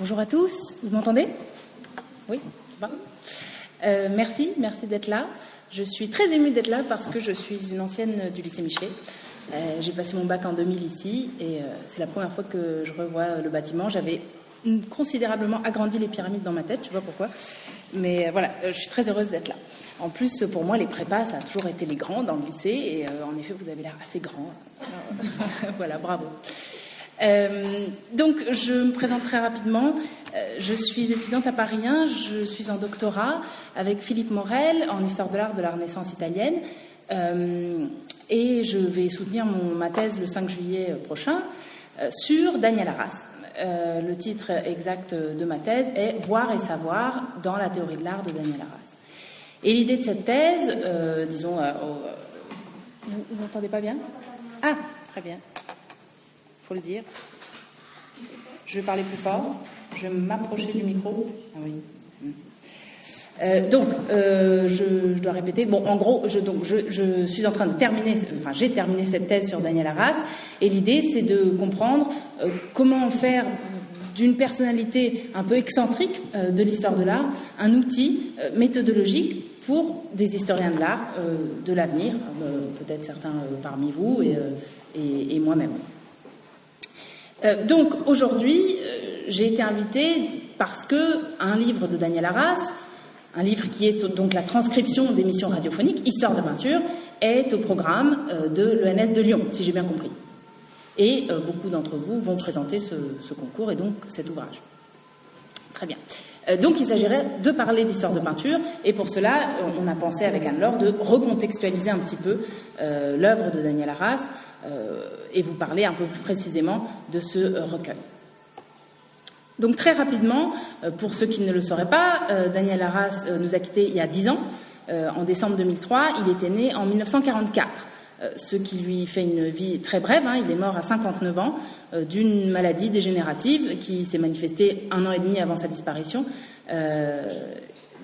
Bonjour à tous, vous m'entendez? Oui, ça va. Merci d'être là. Je suis très émue d'être là parce que je suis une ancienne du lycée Michelet. J'ai passé mon bac en 2000 ici et c'est la première fois que je revois le bâtiment. J'avais considérablement agrandi les pyramides dans ma tête, je ne sais pas pourquoi. Mais voilà, je suis très heureuse d'être là. En plus, pour moi, les prépas, ça a toujours été les grands dans le lycée et en effet, vous avez l'air assez grand. Voilà, bravo. Donc, je me présente très rapidement. Je suis étudiante à Paris 1, je suis en doctorat avec Philippe Morel en histoire de l'art de la Renaissance italienne et je vais soutenir ma thèse le 5 juillet prochain sur Daniel Arras. Le titre exact de ma thèse est « Voir et savoir dans la théorie de l'art de Daniel Arras ». Et l'idée de cette thèse, disons... vous entendez pas bien? Ah, très bien. Faut le dire. Je vais parler plus fort. Je vais m'approcher du micro. Ah oui. Donc, je dois répéter. Bon, en gros, je suis en train de terminer. Enfin, j'ai terminé cette thèse sur Daniel Arras, et l'idée, c'est de comprendre comment faire d'une personnalité un peu excentrique de l'histoire de l'art un outil méthodologique pour des historiens de l'art de l'avenir, peut-être certains parmi vous et moi-même. Donc aujourd'hui, j'ai été invitée parce que un livre de Daniel Arras, un livre qui est donc la transcription d'émissions radiophoniques, Histoire de peinture, est au programme de l'ENS de Lyon, si j'ai bien compris. Et beaucoup d'entre vous vont présenter ce concours et donc cet ouvrage. Très bien. Donc il s'agirait de parler d'histoire de peinture, et pour cela, on a pensé avec Anne-Laure de recontextualiser un petit peu l'œuvre de Daniel Arras et vous parler un peu plus précisément de ce recueil. Donc très rapidement, pour ceux qui ne le sauraient pas, Daniel Arras nous a quittés il y a 10 ans, en décembre 2003. Il était né en 1944. Ce qui lui fait une vie très brève, il est mort à 59 ans d'une maladie dégénérative qui s'est manifestée 1 an et demi avant sa disparition,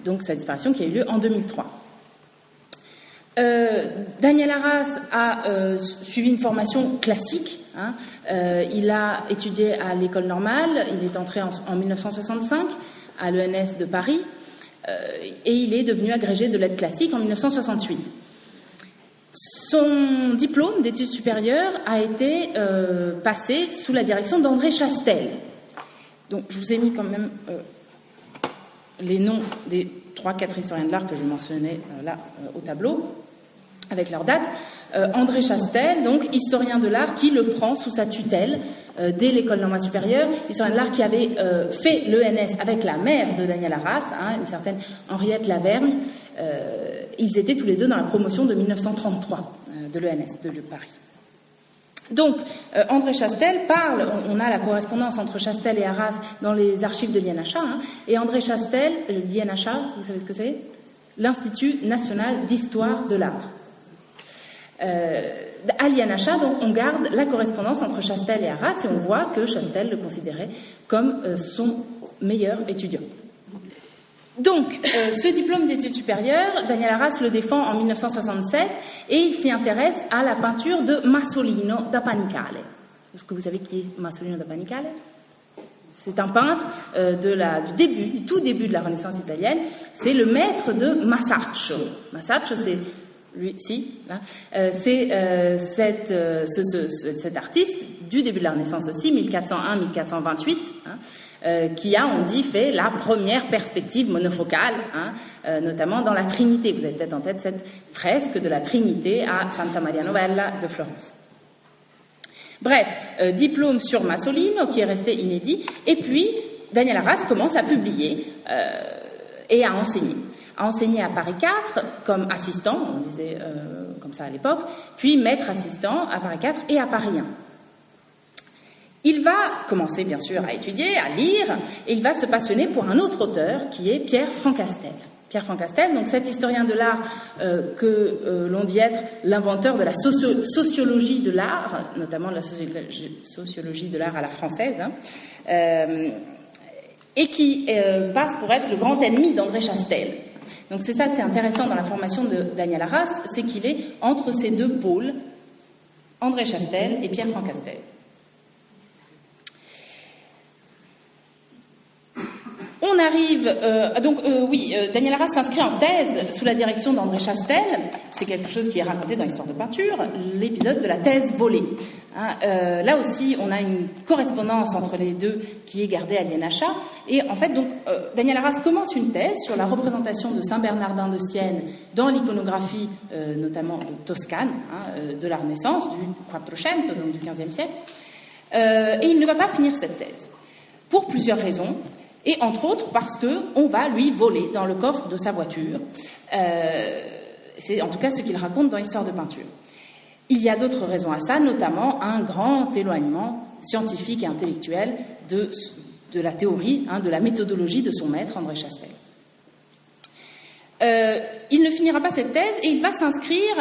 donc sa disparition qui a eu lieu en 2003. Daniel Arras a suivi une formation classique, il a étudié à l'école normale, il est entré en 1965 à l'ENS de Paris et il est devenu agrégé de lettres classiques en 1968. Son diplôme d'études supérieures a été passé sous la direction d'André Chastel. Donc, je vous ai mis quand même les noms des 3-4 historiens de l'art que je mentionnais là au tableau, avec leurs dates. André Chastel, donc historien de l'art, qui le prend sous sa tutelle dès l'école normale supérieure, historien de l'art qui avait fait l'ENS avec la mère de Daniel Arras, une certaine Henriette Lavergne. Ils étaient tous les deux dans la promotion de 1933 de l'ENS de Paris. Donc, André Chastel parle, on a la correspondance entre Chastel et Arras dans les archives de l'INHA, et André Chastel, l'INHA, vous savez ce que c'est? L'Institut national d'histoire de l'art. À l'INHA, donc, on garde la correspondance entre Chastel et Arras, et on voit que Chastel le considérait comme son meilleur étudiant. Donc, ce diplôme d'études supérieures, Daniel Arras le défend en 1967 et il s'y intéresse à la peinture de Masolino da Panicale. Est-ce que vous savez qui est Masolino da Panicale? C'est un peintre du tout début de la Renaissance italienne. C'est le maître de Masaccio. Masaccio, c'est cet artiste du début de la Renaissance aussi, 1401-1428, qui a, on dit, fait la première perspective monofocale, notamment dans la Trinité. Vous avez peut-être en tête cette fresque de la Trinité à Santa Maria Novella de Florence. Bref, diplôme sur Masolino qui est resté inédit, et puis Daniel Arras commence à publier et à enseigner. A enseigné à Paris 4 comme assistant, on disait comme ça à l'époque, puis maître assistant à Paris 4 et à Paris 1. Il va commencer bien sûr à étudier, à lire, et il va se passionner pour un autre auteur qui est Pierre Francastel. Pierre Francastel, donc cet historien de l'art que l'on dit être l'inventeur de la sociologie de l'art, notamment de la sociologie de l'art à la française, et qui passe pour être le grand ennemi d'André Chastel. Donc c'est intéressant dans la formation de Daniel Arras, c'est qu'il est entre ces deux pôles, André Chastel et Pierre Francastel. arrive, Daniel Arras s'inscrit en thèse sous la direction d'André Chastel. C'est quelque chose qui est raconté dans l'histoire de peinture, l'épisode de la thèse volée. Là aussi, on a une correspondance entre les deux qui est gardée à l'INHA. Et en fait, Daniel Arras commence une thèse sur la représentation de Saint Bernardin de Sienne dans l'iconographie, notamment toscane, de la Renaissance, du Quattrocento, donc du XVe siècle. Et il ne va pas finir cette thèse, pour plusieurs raisons. Et entre autres parce qu'on va lui voler dans le coffre de sa voiture. C'est en tout cas ce qu'il raconte dans l'histoire de peinture. Il y a d'autres raisons à ça, notamment un grand éloignement scientifique et intellectuel de la théorie, de la méthodologie de son maître, André Chastel. Il ne finira pas cette thèse et il va s'inscrire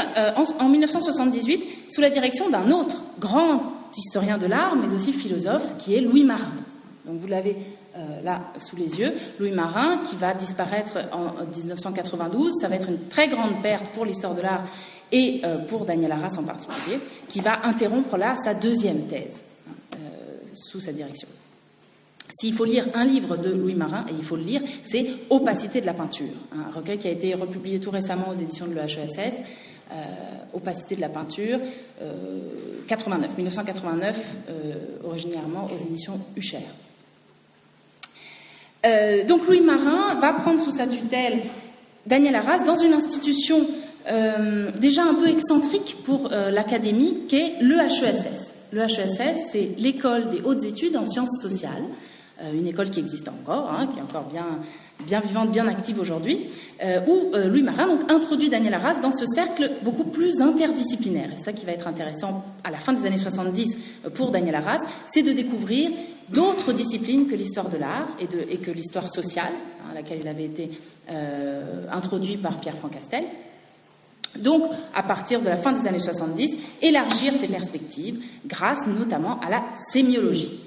en 1978 sous la direction d'un autre grand historien de l'art, mais aussi philosophe, qui est Louis Marin. Donc vous l'avez là sous les yeux, Louis Marin, qui va disparaître en 1992. Ça va être une très grande perte pour l'histoire de l'art et pour Daniel Arras en particulier, qui va interrompre là sa deuxième thèse sous sa direction. S'il faut lire un livre de Louis Marin, et il faut le lire, c'est Opacité de la peinture, un recueil qui a été republié tout récemment aux éditions de l'EHESS, Opacité de la peinture, 1989, originairement aux éditions Hucher. Donc Louis Marin va prendre sous sa tutelle Daniel Arras dans une institution déjà un peu excentrique pour l'académie, qu'est l'EHESS. L'EHESS, c'est l'école des hautes études en sciences sociales, une école qui existe encore, qui est encore bien vivante, bien active aujourd'hui, où Louis Marin donc, introduit Daniel Arras dans ce cercle beaucoup plus interdisciplinaire. Et c'est ça qui va être intéressant à la fin des années 70 pour Daniel Arras, c'est de découvrir d'autres disciplines que l'histoire de l'art et que l'histoire sociale, à laquelle il avait été introduit par Pierre-Franck Castel. Donc, à partir de la fin des années 70, élargir ses perspectives grâce notamment à la sémiologie.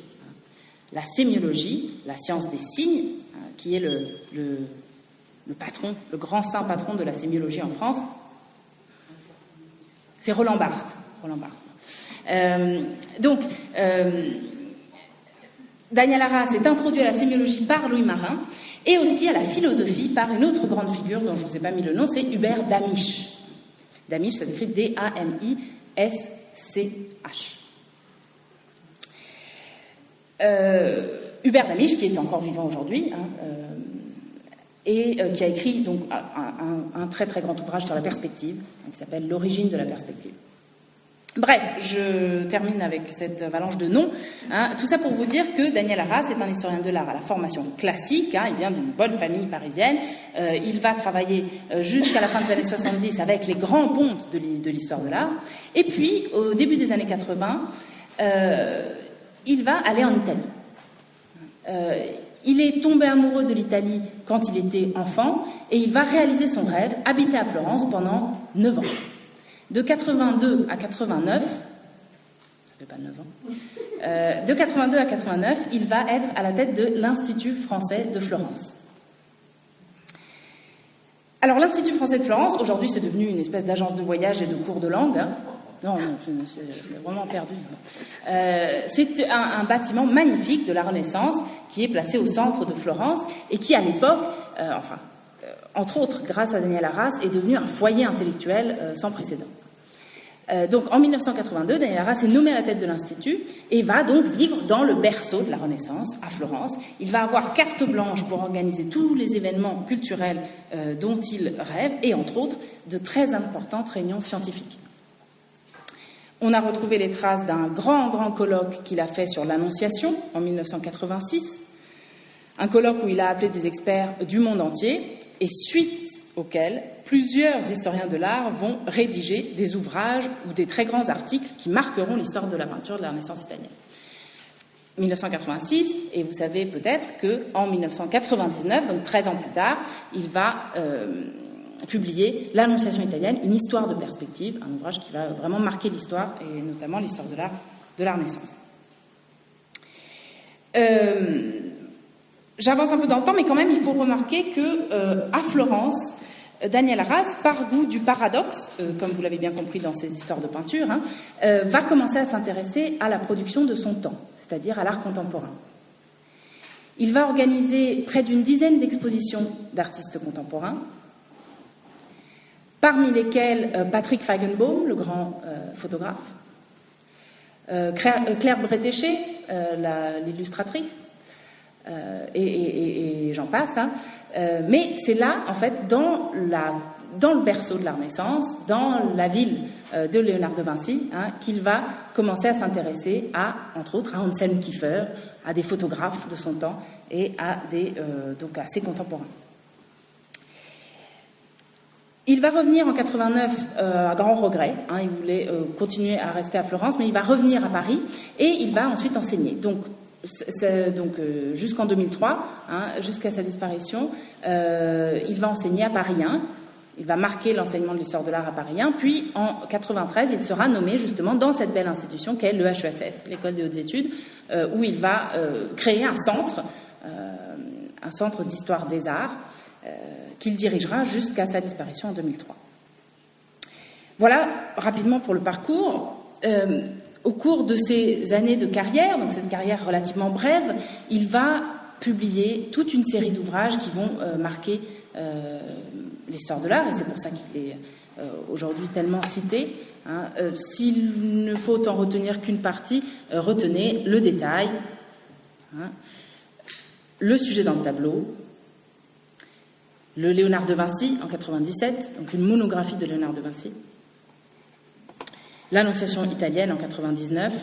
La sémiologie, la science des signes, qui est le patron, le grand saint patron de la sémiologie en France, c'est Roland Barthes. Daniel Arras est introduit à la sémiologie par Louis Marin et aussi à la philosophie par une autre grande figure dont je ne vous ai pas mis le nom, c'est Hubert Damisch. Damisch, ça s'écrit D-A-M-I-S-C-H. Hubert Damisch, qui est encore vivant aujourd'hui, et qui a écrit donc un très très grand ouvrage sur la perspective, qui s'appelle L'origine de la perspective. Bref, je termine avec cette avalanche de noms. Tout ça pour vous dire que Daniel Arras est un historien de l'art à la formation classique. Il vient d'une bonne famille parisienne. Il va travailler jusqu'à la fin des années 70 avec les grands pontes de l'histoire de l'art. Et puis, au début des années 80, il va aller en Italie. Il est tombé amoureux de l'Italie quand il était enfant et il va réaliser son rêve, habiter à Florence pendant 9 ans. De 82 à 89, ça fait pas 9 ans, de 82 à 89, il va être à la tête de l'Institut français de Florence. Alors, l'Institut français de Florence, aujourd'hui, c'est devenu une espèce d'agence de voyage et de cours de langue. Non, c'est vraiment perdu. C'est un bâtiment magnifique de la Renaissance qui est placé au centre de Florence et qui, à l'époque, entre autres, grâce à Daniel Arras, est devenu un foyer intellectuel sans précédent. Donc, en 1982, Daniel Arras est nommé à la tête de l'Institut et va donc vivre dans le berceau de la Renaissance, à Florence. Il va avoir carte blanche pour organiser tous les événements culturels dont il rêve et, entre autres, de très importantes réunions scientifiques. On a retrouvé les traces d'un grand colloque qu'il a fait sur l'Annonciation en 1986, un colloque où il a appelé des experts du monde entier et suite auquel plusieurs historiens de l'art vont rédiger des ouvrages ou des très grands articles qui marqueront l'histoire de la peinture de la Renaissance italienne. 1986, et vous savez peut-être qu'en 1999, donc 13 ans plus tard, il va publier L'Annonciation italienne, une histoire de perspective, un ouvrage qui va vraiment marquer l'histoire, et notamment l'histoire de l'art de la Renaissance. J'avance un peu dans le temps, mais quand même, il faut remarquer qu'à Florence, Daniel Arras, par goût du paradoxe, comme vous l'avez bien compris dans ses histoires de peinture, va commencer à s'intéresser à la production de son temps, c'est-à-dire à l'art contemporain. Il va organiser près d'une dizaine d'expositions d'artistes contemporains, parmi lesquels Patrick Feigenbaum, le grand photographe, Claire Bretéché, l'illustratrice, et j'en passe. Hein. Mais c'est là, en fait, dans le berceau de la Renaissance, dans la ville de Léonard de Vinci, hein, qu'il va commencer à s'intéresser à, entre autres, à Anselm Kiefer, à des photographes de son temps et donc à ses contemporains. Il va revenir en 89 à grand regret. Hein, il voulait continuer à rester à Florence, mais il va revenir à Paris et il va ensuite enseigner. Donc jusqu'en 2003, hein, jusqu'à sa disparition, il va enseigner à Paris 1. Il va marquer l'enseignement de l'histoire de l'art à Paris 1. Puis en 93, il sera nommé justement dans cette belle institution qu'est l'EHESS, l'École des hautes études, où il va créer un centre d'histoire des arts, qu'il dirigera jusqu'à sa disparition en 2003. Voilà rapidement pour le parcours. Au cours de ces années de carrière, donc cette carrière relativement brève, il va publier toute une série d'ouvrages qui vont marquer l'histoire de l'art, et c'est pour ça qu'il est aujourd'hui tellement cité. Hein. S'il ne faut en retenir qu'une partie, retenez le détail, hein, le sujet dans le tableau, le Léonard de Vinci en 97, donc une monographie de Léonard de Vinci, l'Annonciation italienne en 99,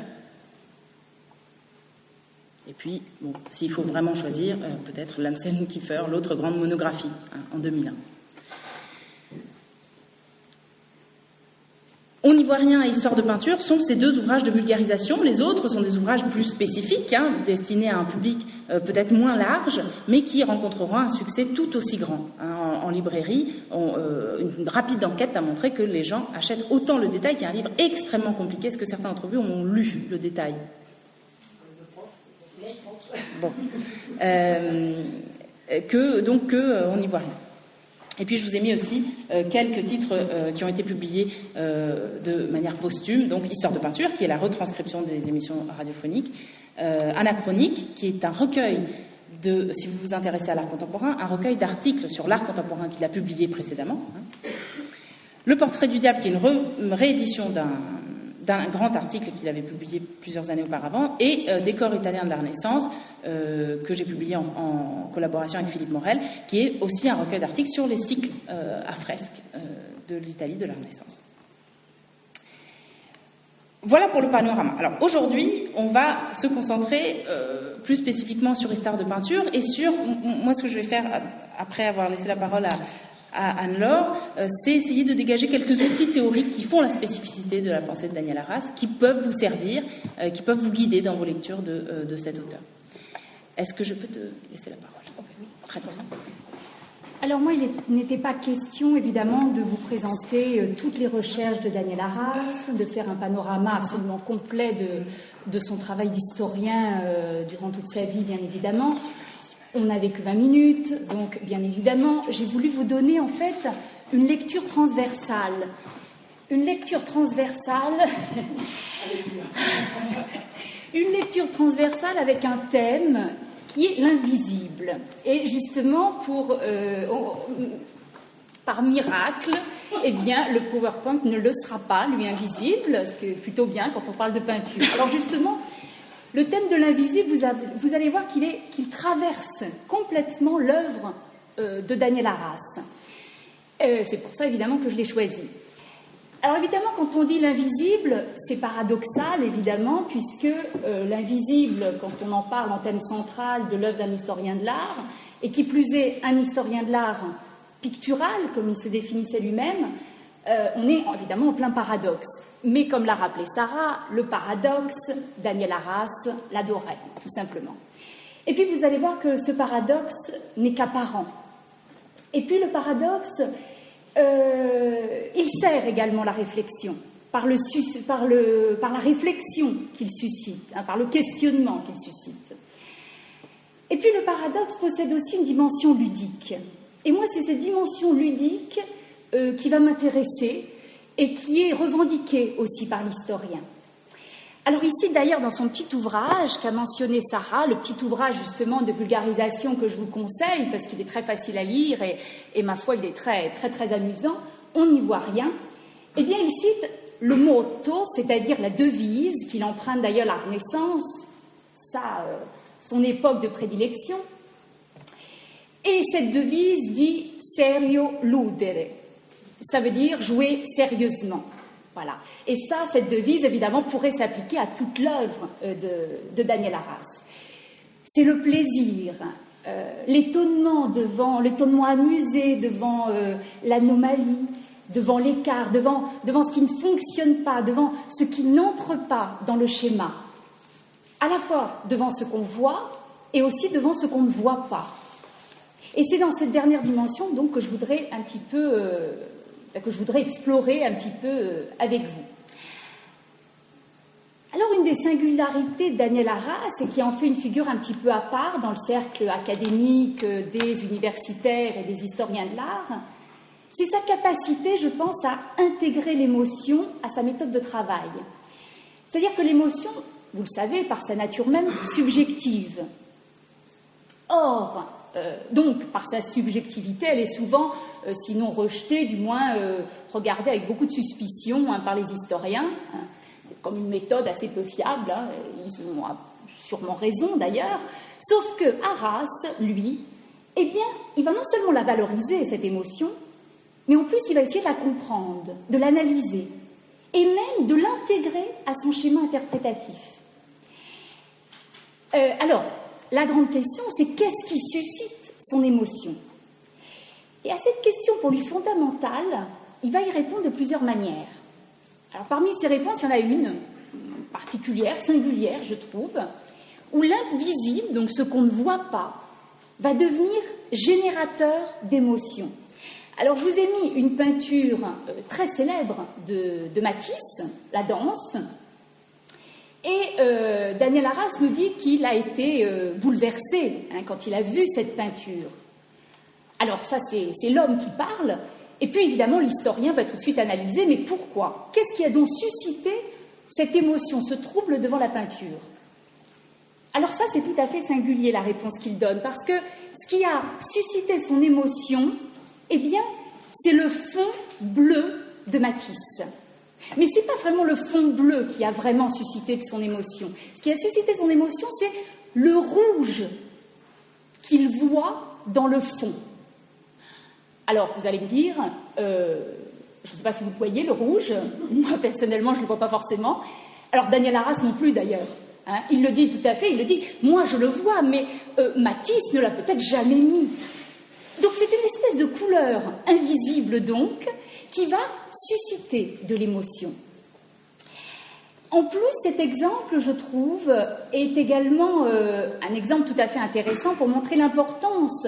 et puis, bon, s'il faut vraiment choisir, peut-être l'Anselm Kiefer, l'autre grande monographie, hein, en 2001. On n'y voit rien à Histoire de peinture sont ces deux ouvrages de vulgarisation. Les autres sont des ouvrages plus spécifiques, hein, destinés à un public peut-être moins large, mais qui rencontreront un succès tout aussi grand. Hein, en librairie, une rapide enquête a montré que les gens achètent autant le détail, qui est un livre extrêmement compliqué. Est-ce que certains d'entre vous ont lu le détail ? Bon. On n'y voit rien. Et puis je vous ai mis aussi quelques titres qui ont été publiés de manière posthume. Donc Histoire de peinture, qui est la retranscription des émissions radiophoniques. Anachronique, qui est un recueil si vous vous intéressez à l'art contemporain, un recueil d'articles sur l'art contemporain qu'il a publié précédemment. Hein. Le Portrait du diable, qui est une réédition d'un grand article qu'il avait publié plusieurs années auparavant, et Décor italien de la Renaissance, que j'ai publié en collaboration avec Philippe Morel, qui est aussi un recueil d'articles sur les cycles à fresques de l'Italie de la Renaissance. Voilà pour le panorama. Alors aujourd'hui, on va se concentrer plus spécifiquement sur Histoire de peinture et sur, moi ce que je vais faire après avoir laissé la parole à Anne-Laure, c'est essayer de dégager quelques outils théoriques qui font la spécificité de la pensée de Daniel Arras, qui peuvent vous servir, qui peuvent vous guider dans vos lectures de cet auteur. Est-ce que je peux te laisser la parole ? Oui, très bien. Alors moi, il n'était pas question, évidemment, de vous présenter toutes les recherches de Daniel Arras, de faire un panorama absolument complet de son travail d'historien durant toute sa vie, bien évidemment. On n'avait que 20 minutes, donc bien évidemment, j'ai voulu vous donner en fait une lecture transversale. Une lecture transversale avec un thème qui est l'invisible. Et justement, par miracle, eh bien, le PowerPoint ne le sera pas, lui, invisible, ce qui est plutôt bien quand on parle de peinture. Alors justement, le thème de l'invisible, vous allez voir qu'il traverse complètement l'œuvre de Daniel Arras. C'est pour ça, évidemment, que je l'ai choisi. Alors, évidemment, quand on dit l'invisible, c'est paradoxal, évidemment, puisque l'invisible, quand on en parle en thème central de l'œuvre d'un historien de l'art, et qui plus est un historien de l'art pictural, comme il se définissait lui-même, on est évidemment en plein paradoxe. Mais comme l'a rappelé Sarah, le paradoxe, Daniel Arras l'adorait, tout simplement. Et puis vous allez voir que ce paradoxe n'est qu'apparent. Et puis le paradoxe, il sert également la réflexion, par la réflexion qu'il suscite, hein, par le questionnement qu'il suscite. Et puis le paradoxe possède aussi une dimension ludique. Et moi, c'est cette dimension ludique qui va m'intéresser et qui est revendiquée aussi par l'historien. Alors ici, d'ailleurs, dans son petit ouvrage qu'a mentionné Sarah, le petit ouvrage justement de vulgarisation que je vous conseille, parce qu'il est très facile à lire et ma foi, il est très, très, très amusant, on n'y voit rien. Eh bien, il cite le motto, c'est-à-dire la devise, qu'il emprunte d'ailleurs à la Renaissance, son époque de prédilection. Et cette devise dit « serio ludere », ça veut dire « jouer sérieusement ». Voilà. Et ça, cette devise, évidemment, pourrait s'appliquer à toute l'œuvre de Daniel Arras. C'est le plaisir, l'étonnement amusé devant l'anomalie, devant l'écart, devant ce qui ne fonctionne pas, devant ce qui n'entre pas dans le schéma. À la fois devant ce qu'on voit et aussi devant ce qu'on ne voit pas. Et c'est dans cette dernière dimension donc que je voudrais explorer un petit peu avec vous. Alors, une des singularités de Daniel Arras, et qui en fait une figure un petit peu à part dans le cercle académique des universitaires et des historiens de l'art, c'est sa capacité, je pense, à intégrer l'émotion à sa méthode de travail. C'est-à-dire que l'émotion, vous le savez, par sa nature même, subjective. Or, donc, par sa subjectivité, elle est souvent, sinon rejetée, du moins regardée avec beaucoup de suspicion par les historiens. C'est comme une méthode assez peu fiable, ils ont sûrement raison d'ailleurs. Sauf que Arras, lui, eh bien, il va non seulement la valoriser, cette émotion, mais en plus, il va essayer de la comprendre, de l'analyser, et même de l'intégrer à son schéma interprétatif. Alors, la grande question, c'est qu'est-ce qui suscite son émotion? Et à cette question, pour lui fondamentale, il va y répondre de plusieurs manières. Alors, parmi ces réponses, il y en a une particulière, singulière, je trouve, où l'invisible, donc ce qu'on ne voit pas, va devenir générateur d'émotions. Alors, je vous ai mis une peinture très célèbre de Matisse, La Danse. Et Daniel Arras nous dit qu'il a été bouleversé quand il a vu cette peinture. Alors ça, c'est l'homme qui parle. Et puis évidemment, l'historien va tout de suite analyser, mais pourquoi? Qu'est-ce qui a donc suscité cette émotion, ce trouble devant la peinture? Alors ça, c'est tout à fait singulier, la réponse qu'il donne, parce que ce qui a suscité son émotion, eh bien, c'est le fond bleu de Matisse. Mais ce n'est pas vraiment le fond bleu qui a vraiment suscité son émotion. Ce qui a suscité son émotion, c'est le rouge qu'il voit dans le fond. Alors, vous allez me dire, je ne sais pas si vous voyez le rouge, moi personnellement je ne le vois pas forcément. Alors Daniel Arras non plus d'ailleurs. Il le dit tout à fait, il le dit, moi je le vois, mais Matisse ne l'a peut-être jamais mis. Donc c'est une espèce de couleur invisible donc, qui va susciter de l'émotion. En plus, cet exemple, je trouve, est également un exemple tout à fait intéressant pour montrer l'importance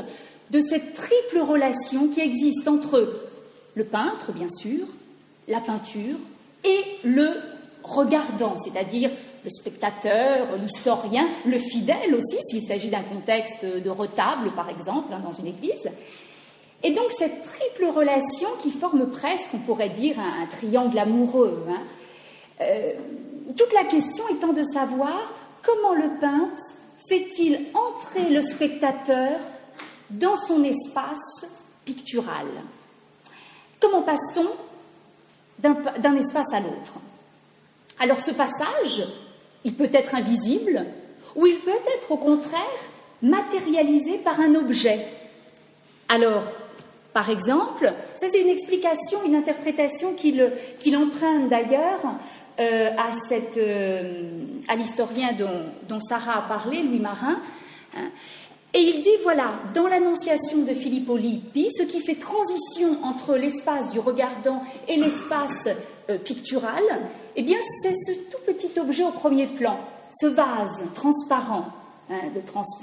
de cette triple relation qui existe entre le peintre, bien sûr, la peinture et le regardant, c'est-à-dire le spectateur, l'historien, le fidèle aussi, s'il s'agit d'un contexte de retable, par exemple, dans une église. Et donc, cette triple relation qui forme presque, on pourrait dire, un triangle amoureux. Toute la question étant de savoir comment le peintre fait-il entrer le spectateur dans son espace pictural. Comment passe-t-on d'un espace à l'autre? Alors, ce passage, il peut être invisible ou il peut être, au contraire, matérialisé par un objet. Alors, par exemple, ça c'est une explication, une interprétation qu'il emprunte d'ailleurs à l'historien dont Sarah a parlé, Louis Marin. Et il dit, voilà, dans l'Annonciation de Filippo Lippi, ce qui fait transition entre l'espace du regardant et l'espace pictural, eh bien, c'est ce tout petit objet au premier plan, ce vase transparent.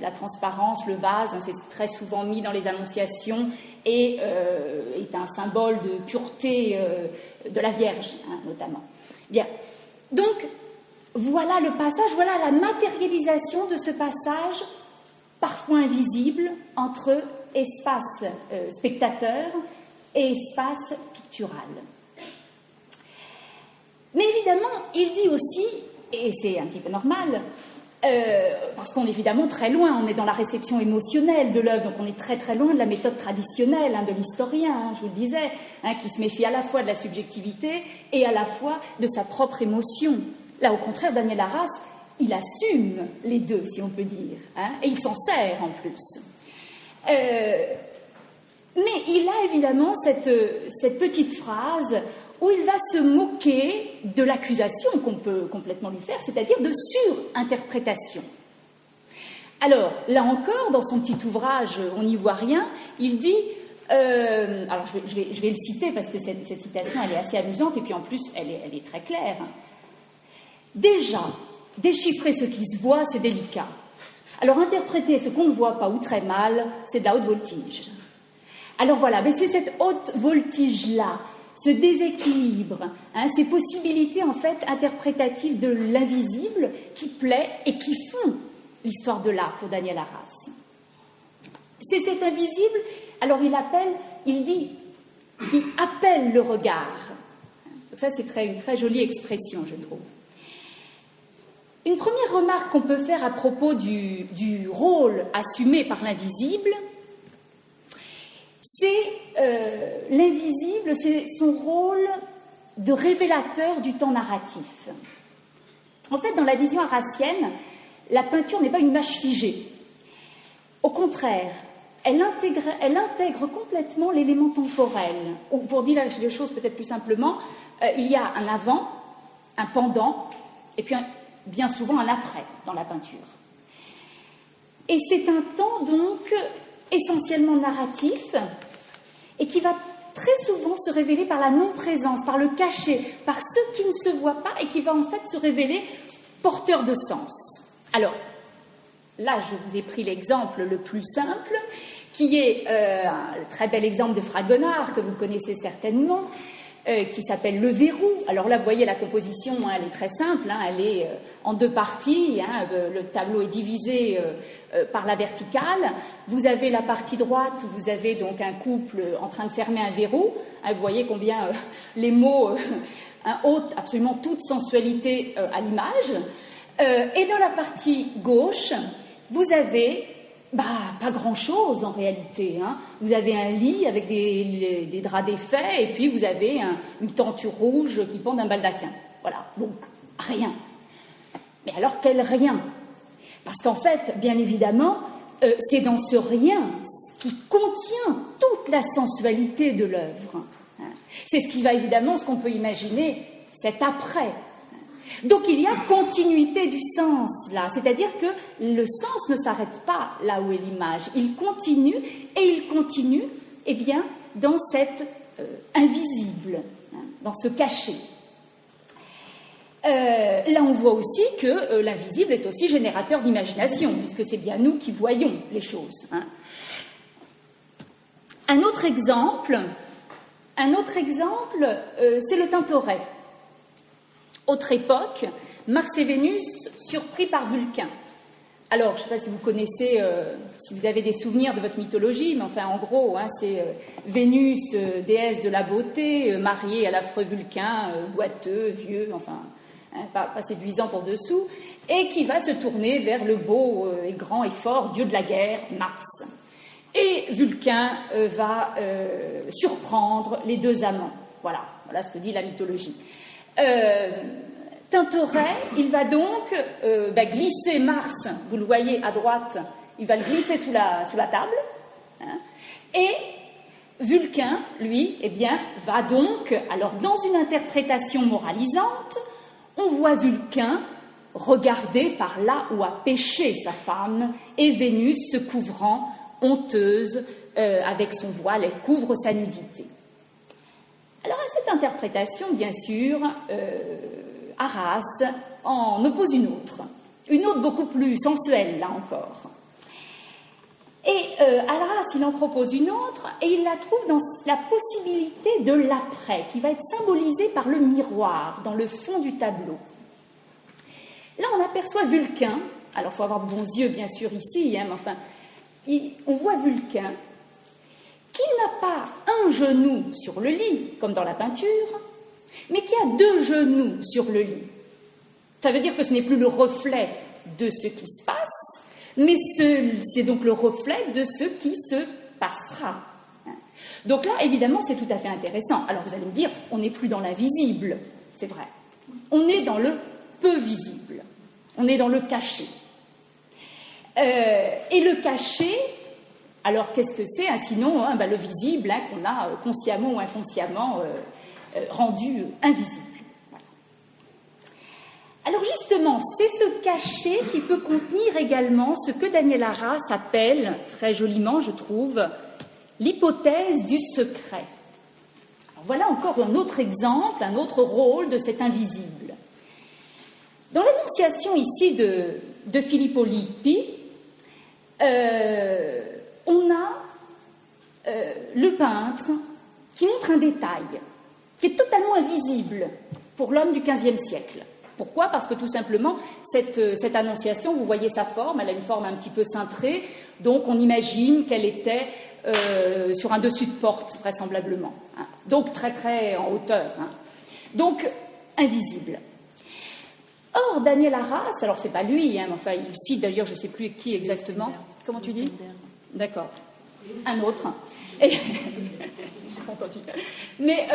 La transparence, le vase, c'est très souvent mis dans les Annonciations et est un symbole de pureté de la Vierge, notamment. Bien. Donc, voilà le passage, voilà la matérialisation de ce passage parfois invisible entre espace spectateur et espace pictural. Mais évidemment, il dit aussi Et c'est un petit peu normal, parce qu'on est évidemment très loin, on est dans la réception émotionnelle de l'œuvre, donc on est très très loin de la méthode traditionnelle de l'historien, je vous le disais, qui se méfie à la fois de la subjectivité et à la fois de sa propre émotion. Là, au contraire, Daniel Arras, il assume les deux, si on peut dire, et il s'en sert en plus. Mais il a évidemment cette petite phrase où il va se moquer de l'accusation qu'on peut complètement lui faire, c'est-à-dire de surinterprétation. Alors, là encore, dans son petit ouvrage « On n'y voit rien », il dit, alors je vais le citer parce que cette citation, elle est assez amusante et puis en plus, elle est très claire. Déjà, déchiffrer ce qui se voit, c'est délicat. Alors, interpréter ce qu'on ne voit pas ou très mal, c'est de la haute voltige. Alors voilà, mais c'est cette haute voltige-là, ce déséquilibre, ces possibilités en fait interprétatives de l'invisible qui plaît et qui font l'histoire de l'art pour Daniel Arras. C'est cet invisible, alors il dit, qui appelle le regard. Donc ça, c'est une très jolie expression, je trouve. Une première remarque qu'on peut faire à propos du rôle assumé par l'invisible, c'est l'invisible, c'est son rôle de révélateur du temps narratif. En fait, dans la vision arassienne, la peinture n'est pas une image figée. Au contraire, elle intègre complètement l'élément temporel. Ou pour dire les choses peut-être plus simplement, il y a un avant, un pendant, et puis bien souvent un après dans la peinture. Et c'est un temps donc essentiellement narratif et qui va très souvent se révéler par la non-présence, par le cachet, par ce qui ne se voit pas et qui va en fait se révéler porteur de sens. Alors, là, je vous ai pris l'exemple le plus simple, qui est un très bel exemple de Fragonard, que vous connaissez certainement, qui s'appelle Le Verrou. Alors là, vous voyez, la composition, elle est très simple, elle est en deux parties, le tableau est divisé par la verticale. Vous avez la partie droite où vous avez donc un couple en train de fermer un verrou. Vous voyez combien les mots ôtent absolument toute sensualité à l'image. Et dans la partie gauche, vous avez pas grand-chose en réalité. Vous avez un lit avec des draps défaits et puis vous avez une tenture rouge qui pend d'un baldaquin. Voilà, donc rien. Mais alors quel rien? Parce qu'en fait, bien évidemment, c'est dans ce rien qui contient toute la sensualité de l'œuvre. C'est ce qui va évidemment, ce qu'on peut imaginer, cet après. Donc il y a continuité du sens là, c'est-à-dire que le sens ne s'arrête pas là où est l'image, il continue et il continue dans cet invisible, dans ce cachet. Là on voit aussi que l'invisible est aussi générateur d'imagination, puisque c'est bien nous qui voyons les choses. Un autre exemple, c'est le Tintoret. Autre époque, Mars et Vénus surpris par Vulcain. Alors, je ne sais pas si vous connaissez, si vous avez des souvenirs de votre mythologie, mais enfin, en gros, c'est Vénus, déesse de la beauté, mariée à l'affreux Vulcain, boiteux, vieux, enfin, pas séduisant pour dessous, et qui va se tourner vers le beau et grand et fort dieu de la guerre, Mars. Et Vulcain va surprendre les deux amants. Voilà ce que dit la mythologie. Tintoret, il va donc glisser Mars, vous le voyez à droite, il va le glisser sous la table, et Vulcain, lui, va donc, alors dans une interprétation moralisante, on voit Vulcain regarder par là où a péché sa femme, et Vénus se couvrant, honteuse, avec son voile, elle couvre sa nudité. Alors à cette interprétation, bien sûr, Arras en oppose une autre beaucoup plus sensuelle, là encore. Et Arras, il en propose une autre, et il la trouve dans la possibilité de l'après, qui va être symbolisée par le miroir, dans le fond du tableau. Là, on aperçoit Vulcain, alors il faut avoir de bons yeux, bien sûr, ici, mais enfin, on voit Vulcain, qui n'a pas un genou sur le lit, comme dans la peinture, mais qui a deux genoux sur le lit. Ça veut dire que ce n'est plus le reflet de ce qui se passe, mais c'est donc le reflet de ce qui se passera. Donc là, évidemment, c'est tout à fait intéressant. Alors vous allez me dire, on n'est plus dans l'invisible, c'est vrai. On est dans le peu visible, on est dans le caché. Et le caché, alors qu'est-ce que c'est sinon le visible qu'on a consciemment ou inconsciemment rendu invisible. Voilà. Alors justement, c'est ce caché qui peut contenir également ce que Daniel Arras appelle, très joliment je trouve, l'hypothèse du secret. Alors voilà encore un autre exemple, un autre rôle de cet invisible. Dans l'annonciation ici de Filippo Lippi, on a le peintre qui montre un détail qui est totalement invisible pour l'homme du XVe siècle. Pourquoi ? Parce que tout simplement, cette annonciation, vous voyez sa forme, elle a une forme un petit peu cintrée, donc on imagine qu'elle était sur un dessus de porte, vraisemblablement. Donc très très en hauteur. Donc invisible. Or, Daniel Arras, alors c'est pas lui, enfin il cite d'ailleurs, je ne sais plus qui exactement. Comment tu dis ? D'accord. Un autre. Et... J'ai pas entendu. Mais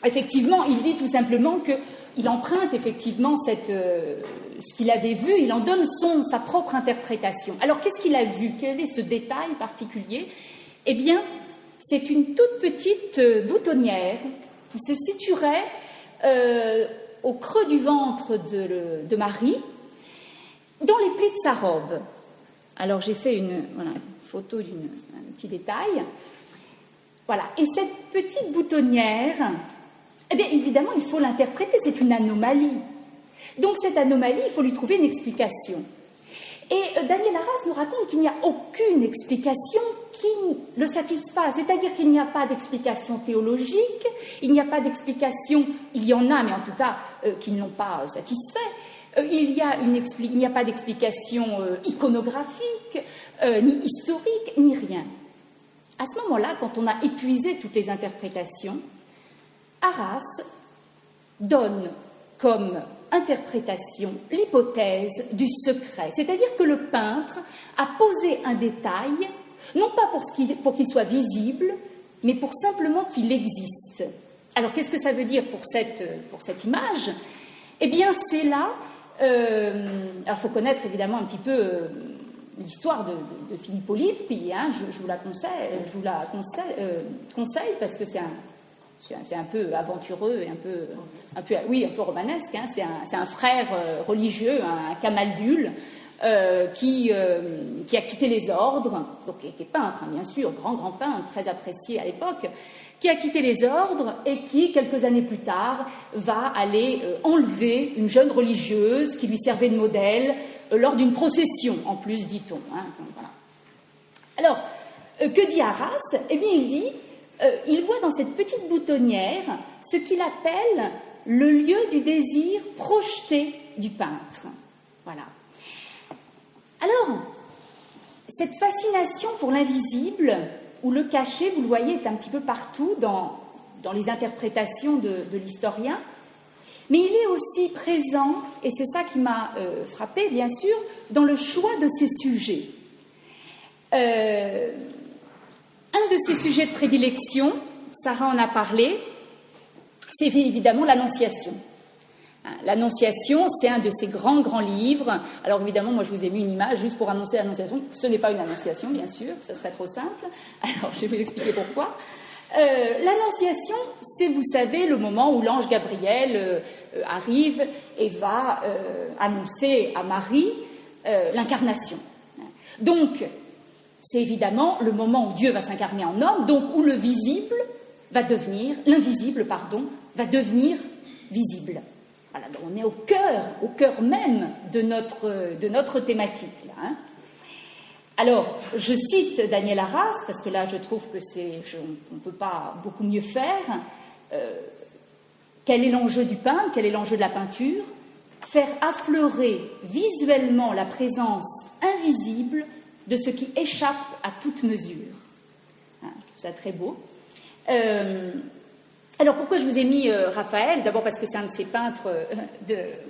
effectivement, il dit tout simplement qu'il emprunte effectivement ce qu'il avait vu, il en donne sa propre interprétation. Alors, qu'est-ce qu'il a vu ? Quel est ce détail particulier ? Eh bien, c'est une toute petite boutonnière qui se situerait au creux du ventre de Marie, dans les plis de sa robe. Alors, j'ai fait une photo d'un petit détail. Voilà. Et cette petite boutonnière, eh bien, évidemment, il faut l'interpréter, c'est une anomalie. Donc, cette anomalie, il faut lui trouver une explication. Et Daniel Arras nous raconte qu'il n'y a aucune explication qui le satisfasse, c'est-à-dire qu'il n'y a pas d'explication théologique, il n'y a pas d'explication, il y en a, mais en tout cas, qui ne l'ont pas satisfait. Il n'y a pas d'explication iconographique, ni historique, ni rien. À ce moment-là, quand on a épuisé toutes les interprétations, Arras donne comme interprétation l'hypothèse du secret. C'est-à-dire que le peintre a posé un détail, non pas pour qu'il soit visible, mais pour simplement qu'il existe. Alors, qu'est-ce que ça veut dire pour cette image ? Eh bien, c'est là... alors, il faut connaître évidemment un petit peu l'histoire de Filippo Lippi. Je vous la conseille parce que c'est un peu aventureux et un peu romanesque. C'est un frère religieux, un camaldule, qui a quitté les ordres, donc qui était peintre, bien sûr, grand peintre, très apprécié à l'époque, qui a quitté les ordres et qui, quelques années plus tard, va aller enlever une jeune religieuse qui lui servait de modèle lors d'une procession, en plus, dit-on. Voilà. Alors, que dit Arras ? Eh bien, il dit, il voit dans cette petite boutonnière ce qu'il appelle le lieu du désir projeté du peintre. Voilà. Alors, cette fascination pour l'invisible, où le caché, vous le voyez, est un petit peu partout dans les interprétations de l'historien, mais il est aussi présent, et c'est ça qui m'a frappée, bien sûr, dans le choix de ses sujets. Un de ses sujets de prédilection, Sarah en a parlé, c'est évidemment l'Annonciation. L'Annonciation, c'est un de ces grands livres. Alors évidemment, moi je vous ai mis une image juste pour annoncer l'Annonciation. Ce n'est pas une annonciation, bien sûr, ça serait trop simple. Alors je vais vous expliquer pourquoi. L'Annonciation, c'est, vous savez, le moment où l'ange Gabriel arrive et va annoncer à Marie l'incarnation. Donc, c'est évidemment le moment où Dieu va s'incarner en homme, donc où l'invisible va devenir visible. Voilà, donc on est au cœur même de notre thématique. Là, Alors, je cite Daniel Arras, parce que là, je trouve que on ne peut pas beaucoup mieux faire. Quel est l'enjeu du peintre ? Quel est l'enjeu de la peinture ? Faire affleurer visuellement la présence invisible de ce qui échappe à toute mesure. Je trouve ça très beau. Alors pourquoi je vous ai mis Raphaël? D'abord parce que c'est un de ses peintres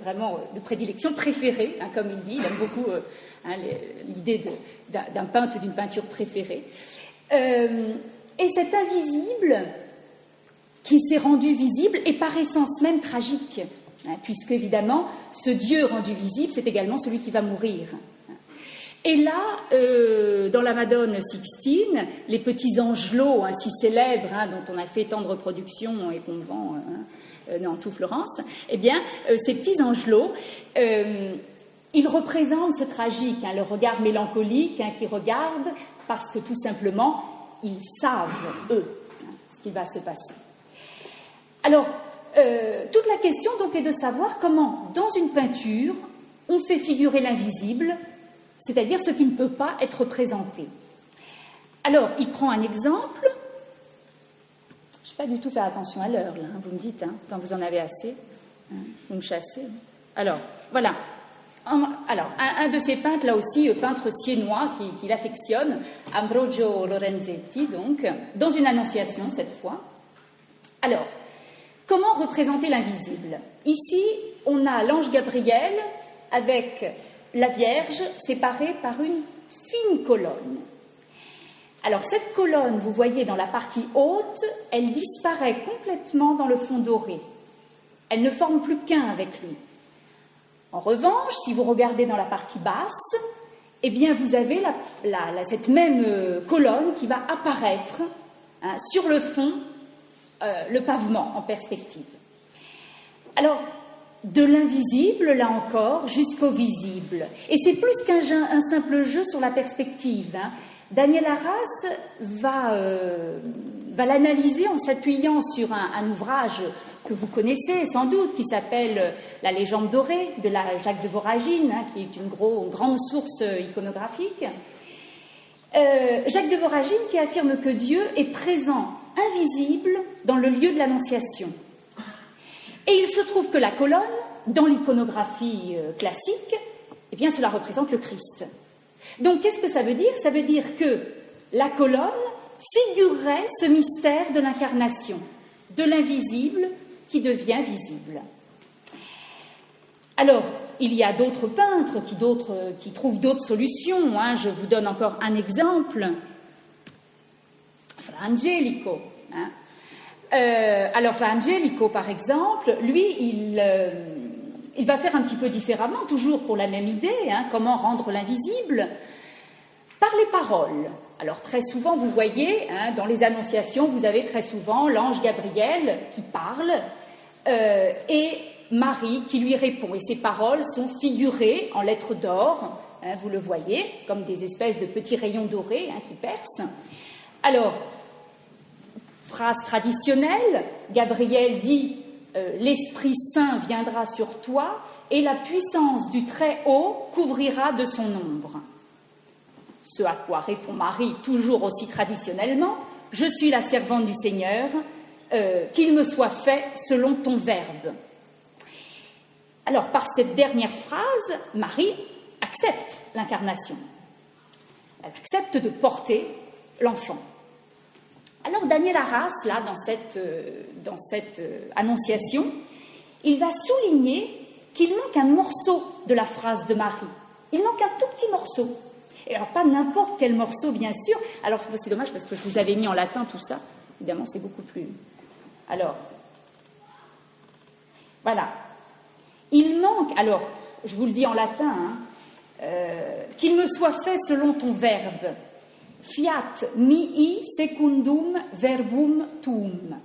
vraiment de prédilection, préféré, hein, comme il dit. Il aime beaucoup l'idée d'un peintre, d'une peinture préférée. Et cet invisible qui s'est rendu visible est par essence même tragique, hein, puisque évidemment ce Dieu rendu visible, c'est également celui qui va mourir. Et là, dans la Madone Sixtine, les petits angelots, hein, si célèbres, hein, dont on a fait tant de reproductions et qu'on vend dans tout Florence, eh bien, ces petits angelots, ils représentent ce tragique, hein, le regard mélancolique, hein, qui regarde parce que tout simplement, ils savent, eux, hein, ce qui va se passer. Alors, toute la question donc est de savoir comment, dans une peinture, on fait figurer l'invisible, c'est-à-dire ce qui ne peut pas être représenté. Alors, il prend un exemple. Je n'ai pas du tout fait attention à l'heure, là, hein, vous me dites, hein, quand vous en avez assez, hein, vous me chassez. Alors, voilà. Alors, un de ces peintres, là aussi, peintre siennois qui l'affectionne, Ambrogio Lorenzetti, donc, dans une annonciation, cette fois. Alors, comment représenter l'invisible? Ici, on a l'ange Gabriel avec la Vierge séparée par une fine colonne. Alors cette colonne, vous voyez dans la partie haute, elle disparaît complètement dans le fond doré. Elle ne forme plus qu'un avec lui. En revanche, si vous regardez dans la partie basse, eh bien vous avez cette même colonne qui va apparaître, hein, sur le fond, le pavement en perspective. Alors, de l'invisible, là encore, jusqu'au visible. Et c'est plus qu'un simple jeu sur la perspective, hein. Daniel Arras va l'analyser en s'appuyant sur un ouvrage que vous connaissez sans doute, qui s'appelle La légende dorée de Jacques de Voragine, hein, qui est une grande source iconographique. Jacques de Voragine qui affirme que Dieu est présent, invisible, dans le lieu de l'Annonciation. Et il se trouve que la colonne, dans l'iconographie classique, eh bien, cela représente le Christ. Donc, qu'est-ce que ça veut dire? Ça veut dire que la colonne figurerait ce mystère de l'incarnation, de l'invisible qui devient visible. Alors, il y a d'autres peintres qui trouvent d'autres solutions, hein. Je vous donne encore un exemple. Fra Angelico, hein. Alors, Fra Angelico, par exemple, lui, il va faire un petit peu différemment, toujours pour la même idée, hein, comment rendre l'invisible, par les paroles. Alors, très souvent, vous voyez, hein, dans les annonciations, vous avez très souvent l'ange Gabriel qui parle et Marie qui lui répond. Et ces paroles sont figurées en lettres d'or, hein, vous le voyez, comme des espèces de petits rayons dorés, hein, qui percent. Alors, phrase traditionnelle, Gabriel dit « L'Esprit Saint viendra sur toi et la puissance du Très-Haut couvrira de son ombre. » Ce à quoi répond Marie, toujours aussi traditionnellement « Je suis la servante du Seigneur, qu'il me soit fait selon ton verbe. » Alors, par cette dernière phrase, Marie accepte l'incarnation. Elle accepte de porter l'enfant. Alors, Daniel Arras, là, dans cette annonciation, il va souligner qu'il manque un morceau de la phrase de Marie. Il manque un tout petit morceau. Et alors, pas n'importe quel morceau, bien sûr. Alors, c'est dommage parce que je vous avais mis en latin tout ça. Évidemment, c'est beaucoup plus... Alors, voilà. Il manque, alors, je vous le dis en latin, hein, qu'il me soit fait selon ton verbe. Fiat mihi secundum verbum tuum.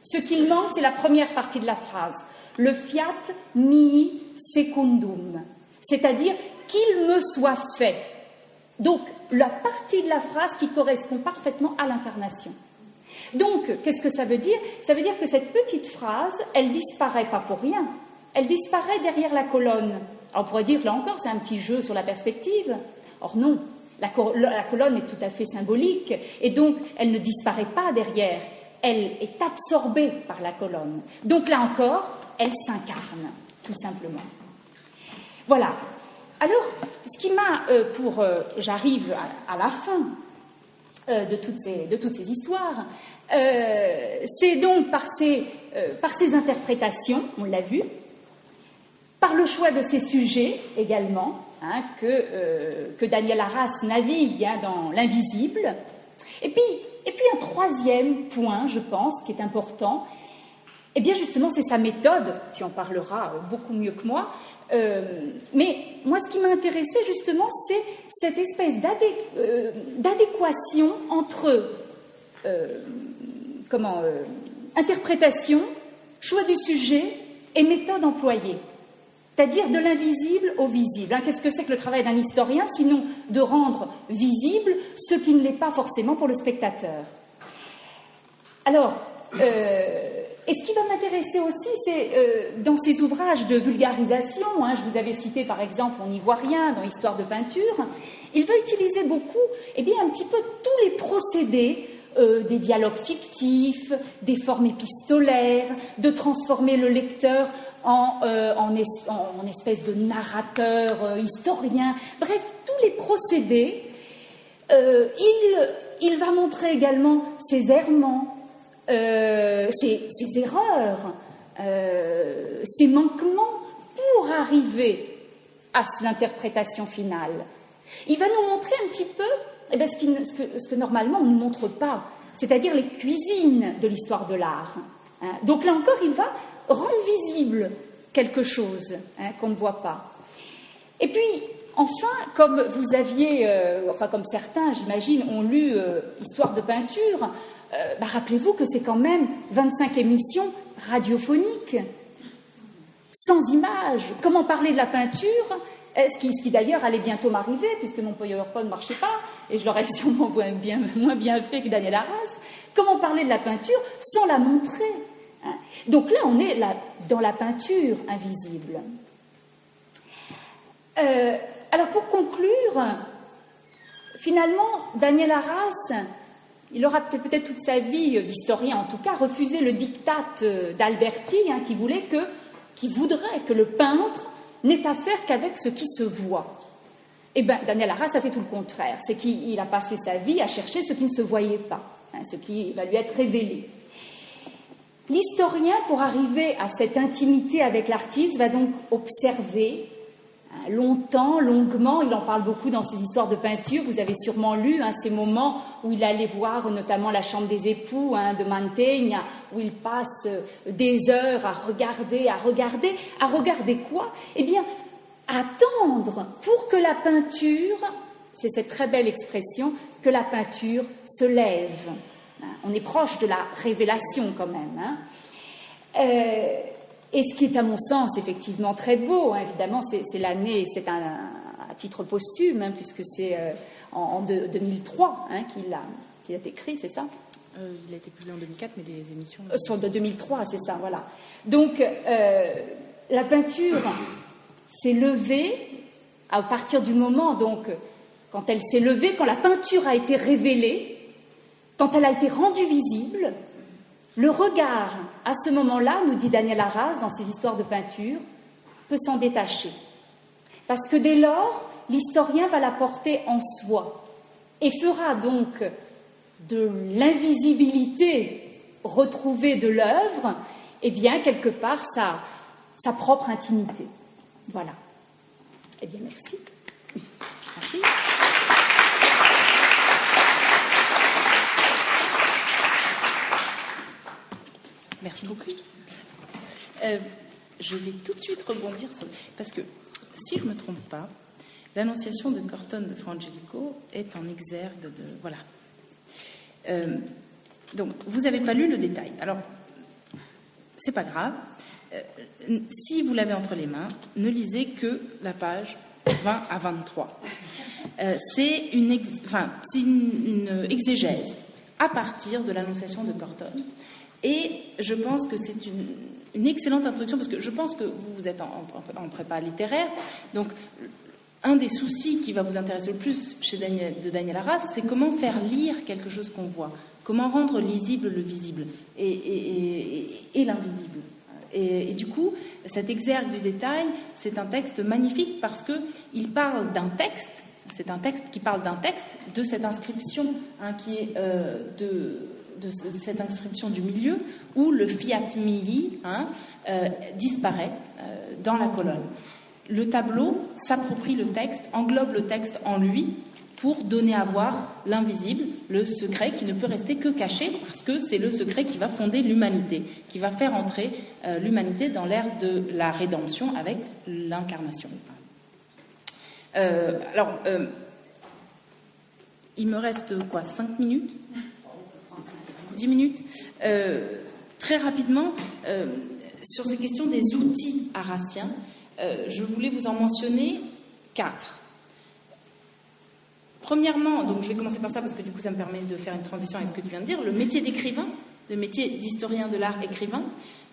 Ce qu'il manque, c'est la première partie de la phrase. Le fiat mihi secundum. C'est-à-dire qu'il me soit fait. Donc, la partie de la phrase qui correspond parfaitement à l'incarnation. Donc, qu'est-ce que ça veut dire? Ça veut dire que cette petite phrase, elle disparaît pas pour rien. Elle disparaît derrière la colonne. Alors, on pourrait dire, là encore, c'est un petit jeu sur la perspective. Or non, la colonne est tout à fait symbolique, et donc elle ne disparaît pas derrière. Elle est absorbée par la colonne. Donc là encore, elle s'incarne, tout simplement. Voilà. Alors, ce qui m'a, j'arrive à la fin, de toutes ces histoires. C'est donc par ces interprétations, on l'a vu, par le choix de ces sujets également, que Daniel Arras navigue dans l'invisible. Et puis un troisième point, je pense, qui est important, eh bien justement c'est sa méthode, tu en parleras beaucoup mieux que moi, mais moi ce qui m'a intéressé justement c'est cette espèce d'adéquation entre interprétation, choix du sujet et méthode employée. C'est-à-dire de l'invisible au visible. Qu'est-ce que c'est que le travail d'un historien, sinon de rendre visible ce qui ne l'est pas forcément pour le spectateur. Alors, et ce qui va m'intéresser aussi, c'est dans ces ouvrages de vulgarisation, je vous avais cité par exemple On n'y voit rien dans Histoire de peinture, il va utiliser beaucoup, un petit peu tous les procédés des dialogues fictifs, des formes épistolaires, de transformer le lecteur en espèce de narrateur, historien, bref, tous les procédés. Il va montrer également ses errements, ses erreurs, ses manquements pour arriver à l'interprétation finale. Il va nous montrer un petit peu ce que normalement on ne nous montre pas, c'est-à-dire les cuisines de l'histoire de l'art. Donc là encore, il va rendre visible quelque chose qu'on ne voit pas. Et puis, enfin, comme vous aviez, comme certains, j'imagine, ont lu Histoire de peinture, rappelez-vous que c'est quand même 25 émissions radiophoniques, sans images. Comment parler de la peinture ? Ce qui d'ailleurs allait bientôt m'arriver, puisque mon PowerPoint ne marchait pas, et je l'aurais sûrement moins bien fait que Daniel Arras. Comment parler de la peinture sans la montrer ? Donc là, on est dans la peinture invisible. Alors pour conclure, finalement, Daniel Arras, il aura peut-être toute sa vie d'historien, en tout cas, refusé le diktat d'Alberti, qui voudrait que le peintre n'ait affaire qu'avec ce qui se voit. Daniel Arras a fait tout le contraire. C'est qu'il a passé sa vie à chercher ce qui ne se voyait pas, ce qui va lui être révélé. L'historien, pour arriver à cette intimité avec l'artiste, va donc observer longtemps, longuement. Il en parle beaucoup dans ses histoires de peinture. Vous avez sûrement lu ces moments où il allait voir notamment la chambre des époux de Mantegna, où il passe des heures à regarder quoi ? Attendre pour que la peinture, c'est cette très belle expression, que la peinture se lève. On est proche de la révélation quand même. Et ce qui est à mon sens effectivement très beau, évidemment, c'est l'année, c'est à titre posthume, puisque c'est en 2003 qu'il a écrit, c'est ça ? Il a été publié en 2004, mais les émissions... sont de 2003, c'est ça, voilà. Donc, la peinture s'est levée à partir du moment, donc, quand elle s'est levée, quand la peinture a été révélée, quand elle a été rendue visible, le regard, à ce moment-là, nous dit Daniel Arras dans ses histoires de peinture, peut s'en détacher. Parce que dès lors, l'historien va la porter en soi et fera donc de l'invisibilité retrouvée de l'œuvre, quelque part, sa propre intimité. Voilà. Merci. Merci. Merci beaucoup. Je vais tout de suite rebondir parce que, si je ne me trompe pas, l'Annonciation de Cortone de Fra Angelico est en exergue de... Voilà. Donc, vous n'avez pas lu le détail. Alors, c'est pas grave. Si vous l'avez entre les mains, ne lisez que la page 20 à 23. C'est une exégèse à partir de l'Annonciation de Cortone. Et je pense que c'est une excellente introduction, parce que je pense que vous êtes en prépa littéraire, donc un des soucis qui va vous intéresser le plus de Daniel Arras, c'est comment faire lire quelque chose qu'on voit, comment rendre lisible le visible et l'invisible. Et du coup, cet exergue du détail, c'est un texte magnifique parce qu'il parle d'un texte, c'est un texte qui parle d'un texte, de cette inscription qui est de cette inscription du milieu, où le fiat mihi disparaît dans la colonne. Le tableau s'approprie le texte, englobe le texte en lui, pour donner à voir l'invisible, le secret qui ne peut rester que caché, parce que c'est le secret qui va fonder l'humanité, qui va faire entrer l'humanité dans l'ère de la rédemption avec l'incarnation. Il me reste 5 minutes 10 minutes. Très rapidement, sur ces questions des outils harassiens, je voulais vous en mentionner 4. Premièrement, donc je vais commencer par ça parce que du coup ça me permet de faire une transition avec ce que tu viens de dire, le métier d'écrivain, le métier d'historien de l'art écrivain.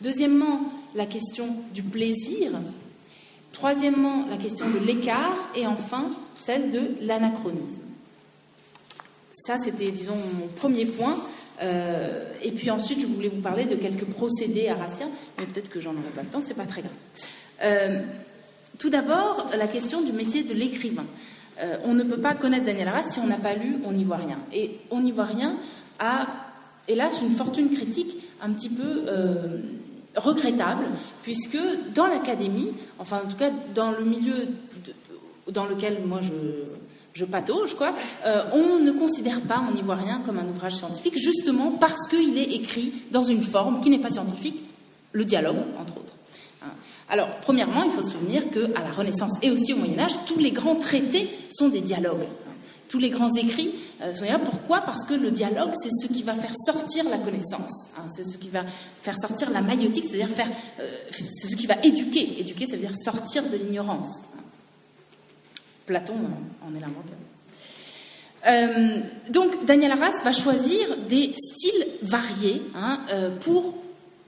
Deuxièmement, la question du plaisir. Troisièmement, la question de l'écart. Et enfin, celle de l'anachronisme. Ça, c'était, disons, mon premier point. Et puis ensuite, je voulais vous parler de quelques procédés harassiens, mais peut-être que j'en aurai pas le temps, c'est pas très grave. Tout d'abord, la question du métier de l'écrivain. On ne peut pas connaître Daniel Arras si on n'a pas lu On n'y voit rien. Et On n'y voit rien a, hélas, une fortune critique un petit peu regrettable, puisque dans l'académie, enfin en tout cas dans le milieu dans lequel moi je patauge, on ne considère pas On n'y voit rien comme un ouvrage scientifique, justement parce qu'il est écrit dans une forme qui n'est pas scientifique, le dialogue, entre autres. Alors, premièrement, il faut se souvenir qu'à la Renaissance et aussi au Moyen-Âge, tous les grands traités sont des dialogues. Tous les grands écrits sont là. Pourquoi ? Parce que le dialogue, c'est ce qui va faire sortir la connaissance. C'est ce qui va faire sortir la maïotique, c'est-à-dire c'est ce qui va éduquer. Éduquer, ça veut dire sortir de l'ignorance. Platon en est l'inventeur. Donc, Daniel Arras va choisir des styles variés pour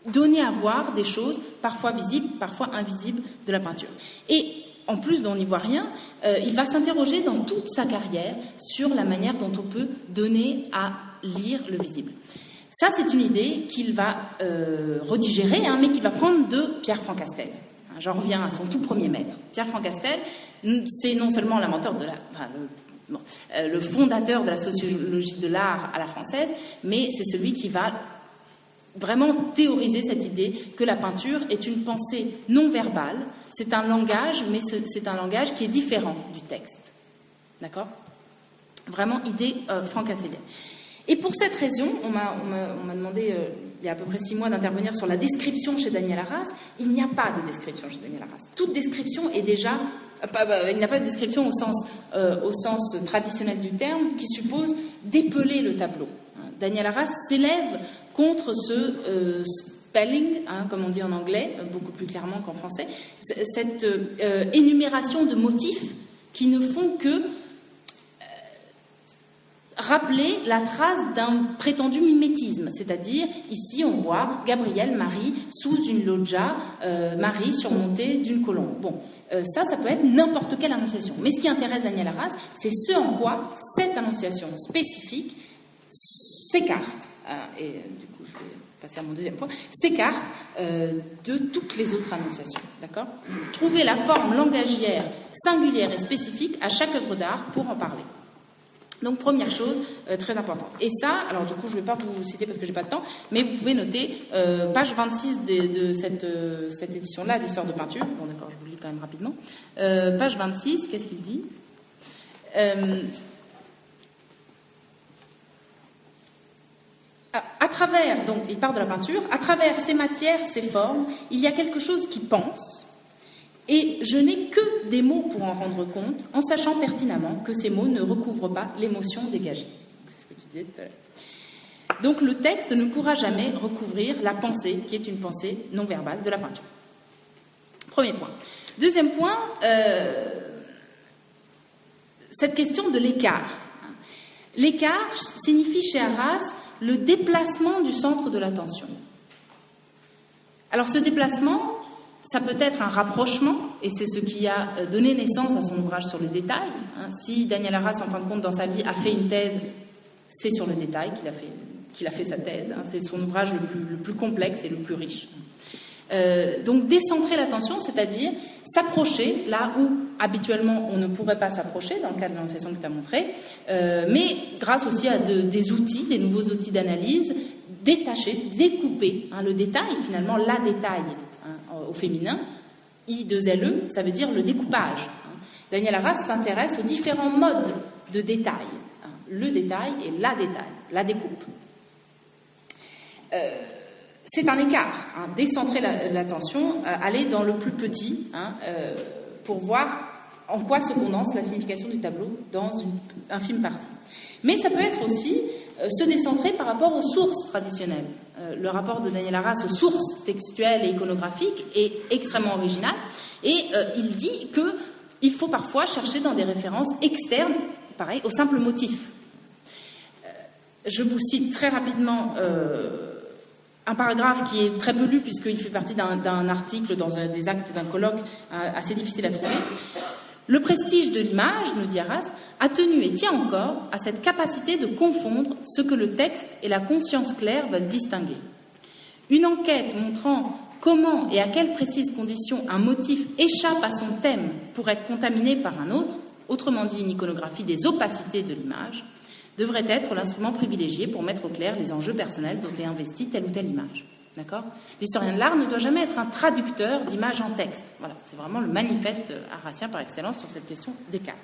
donner à voir des choses parfois visibles, parfois invisibles de la peinture. Et en plus d'On n'y voit rien, il va s'interroger dans toute sa carrière sur la manière dont on peut donner à lire le visible. Ça, c'est une idée qu'il va redigérer, mais qu'il va prendre de Pierre Francastel. J'en reviens à son tout premier maître. Pierre Francastel, c'est non seulement l'inventeur de le fondateur de la sociologie de l'art à la française, mais c'est celui qui va vraiment théoriser cette idée que la peinture est une pensée non verbale, c'est un langage, mais c'est un langage qui est différent du texte. D'accord ? Vraiment, idée francastélienne. Et pour cette raison, on m'a demandé, il y a à peu près 6 mois, d'intervenir sur la description chez Daniel Arras. Il n'y a pas de description chez Daniel Arras. Toute description est déjà... il n'y a pas de description au sens traditionnel du terme, qui suppose d'épeler le tableau. Daniel Arras s'élève contre ce spelling, comme on dit en anglais, beaucoup plus clairement qu'en français, cette énumération de motifs qui ne font que rappeler la trace d'un prétendu mimétisme. C'est-à-dire, ici, on voit Gabriel Marie sous une loggia, Marie surmontée d'une colombe. Bon, ça peut être n'importe quelle annonciation. Mais ce qui intéresse Daniel Arras, c'est ce en quoi cette annonciation spécifique s'écarte, et du coup je vais passer à mon deuxième point, s'écarte de toutes les autres annonciations. D'accord ? Trouver la forme langagière singulière et spécifique à chaque œuvre d'art pour en parler. Donc première chose très importante. Et ça, alors du coup je ne vais pas vous citer parce que j'ai pas de temps, mais vous pouvez noter page 26 de cette édition-là d'Histoire de peinture. Bon d'accord, je vous le lis quand même rapidement. Page 26, qu'est-ce qu'il dit ? À travers, donc il part de la peinture, à travers ces matières, ces formes, il y a quelque chose qui pense, et je n'ai que des mots pour en rendre compte, en sachant pertinemment que ces mots ne recouvrent pas l'émotion dégagée. C'est ce que tu disais tout à l'heure. Donc le texte ne pourra jamais recouvrir la pensée, qui est une pensée non verbale de la peinture. Premier point. Deuxième point, cette question de l'écart. L'écart signifie chez Arras le déplacement du centre de l'attention. Alors ce déplacement, ça peut être un rapprochement, et c'est ce qui a donné naissance à son ouvrage sur le détail. Si Daniel Arras, en fin de compte, dans sa vie, a fait une thèse, c'est sur le détail qu'il a fait sa thèse. C'est son ouvrage le plus complexe et le plus riche. Donc décentrer l'attention, c'est-à-dire s'approcher là où habituellement on ne pourrait pas s'approcher dans le cadre de l'annonciation que tu as montré, mais grâce aussi à des outils, des nouveaux outils d'analyse, détacher, découper, le détail, finalement la détail au féminin, I2LE, ça veut dire le découpage. Daniel Arras s'intéresse aux différents modes de détail, le détail et la découpe. C'est un écart, décentrer l'attention, aller dans le plus petit, pour voir en quoi se condense la signification du tableau dans une infime partie. Mais ça peut être aussi se décentrer par rapport aux sources traditionnelles. Le rapport de Daniel Arras aux sources textuelles et iconographiques est extrêmement original, et il dit qu'il faut parfois chercher dans des références externes, pareil, au simple motif. Je vous cite très rapidement un paragraphe qui est très peu lu puisqu'il fait partie d'un article dans des actes d'un colloque assez difficile à trouver. Le prestige de l'image, nous dit Arras, a tenu et tient encore à cette capacité de confondre ce que le texte et la conscience claire veulent distinguer. Une enquête montrant comment et à quelles précises conditions un motif échappe à son thème pour être contaminé par un autre, autrement dit une iconographie des opacités de l'image, devrait être l'instrument privilégié pour mettre au clair les enjeux personnels dont est investie telle ou telle image. D'accord ? L'historien de l'art ne doit jamais être un traducteur d'images en texte. Voilà, c'est vraiment le manifeste arrasien par excellence sur cette question d'écart.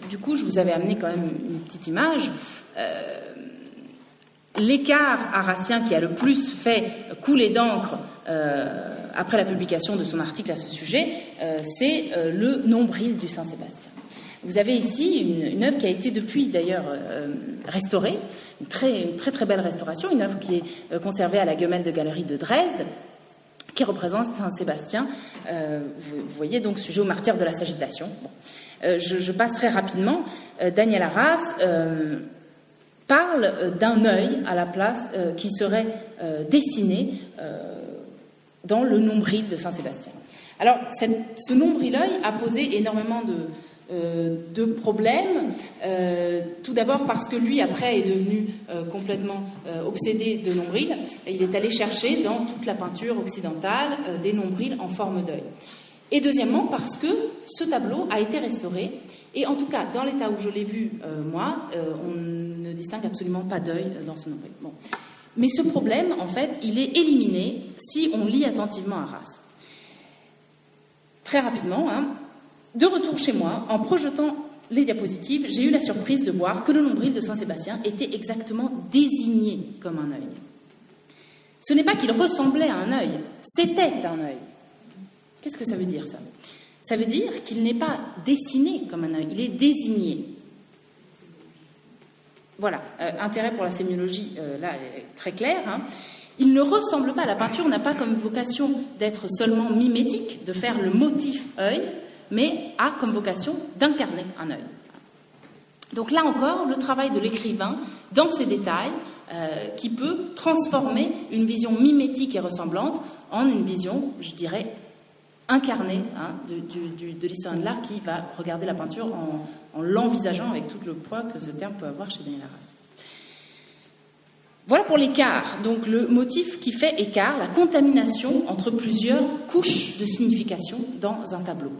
Du coup, je vous avais amené quand même une petite image. L'écart arrasien qui a le plus fait couler d'encre après la publication de son article à ce sujet, c'est le nombril du Saint-Sébastien. Vous avez ici une œuvre qui a été depuis d'ailleurs restaurée, une très belle restauration, une œuvre qui est conservée à la Gemäldegalerie de Dresde, qui représente Saint-Sébastien. Vous voyez donc sujet au martyr de la Sagitation. Bon. Je passe très rapidement. Daniel Arras parle d'un œil à la place qui serait dessiné dans le nombril de Saint-Sébastien. Alors, ce nombril-œil a posé énormément de problèmes, tout d'abord parce que lui après est devenu complètement obsédé de nombril, et il est allé chercher dans toute la peinture occidentale des nombrils en forme d'œil. Et deuxièmement parce que ce tableau a été restauré, et en tout cas dans l'état où je l'ai vu moi, on ne distingue absolument pas d'œil dans ce nombril. Bon. Mais ce problème en fait il est éliminé si on lit attentivement Arras. Très rapidement, de retour chez moi, en projetant les diapositives, j'ai eu la surprise de voir que le nombril de Saint-Sébastien était exactement désigné comme un œil. Ce n'est pas qu'il ressemblait à un œil, c'était un œil. Qu'est-ce que ça veut dire, ça ? Ça veut dire qu'il n'est pas dessiné comme un œil, il est désigné. Voilà, intérêt pour la sémiologie, là, est très clair. Il ne ressemble pas, la peinture n'a pas comme vocation d'être seulement mimétique, de faire le motif œil, mais a comme vocation d'incarner un œil. Donc là encore, le travail de l'écrivain dans ces détails qui peut transformer une vision mimétique et ressemblante en une vision, je dirais, incarnée de l'historien de l'art qui va regarder la peinture en l'envisageant avec tout le poids que ce terme peut avoir chez Daniel Arras. Voilà pour l'écart, donc le motif qui fait écart, la contamination entre plusieurs couches de signification dans un tableau.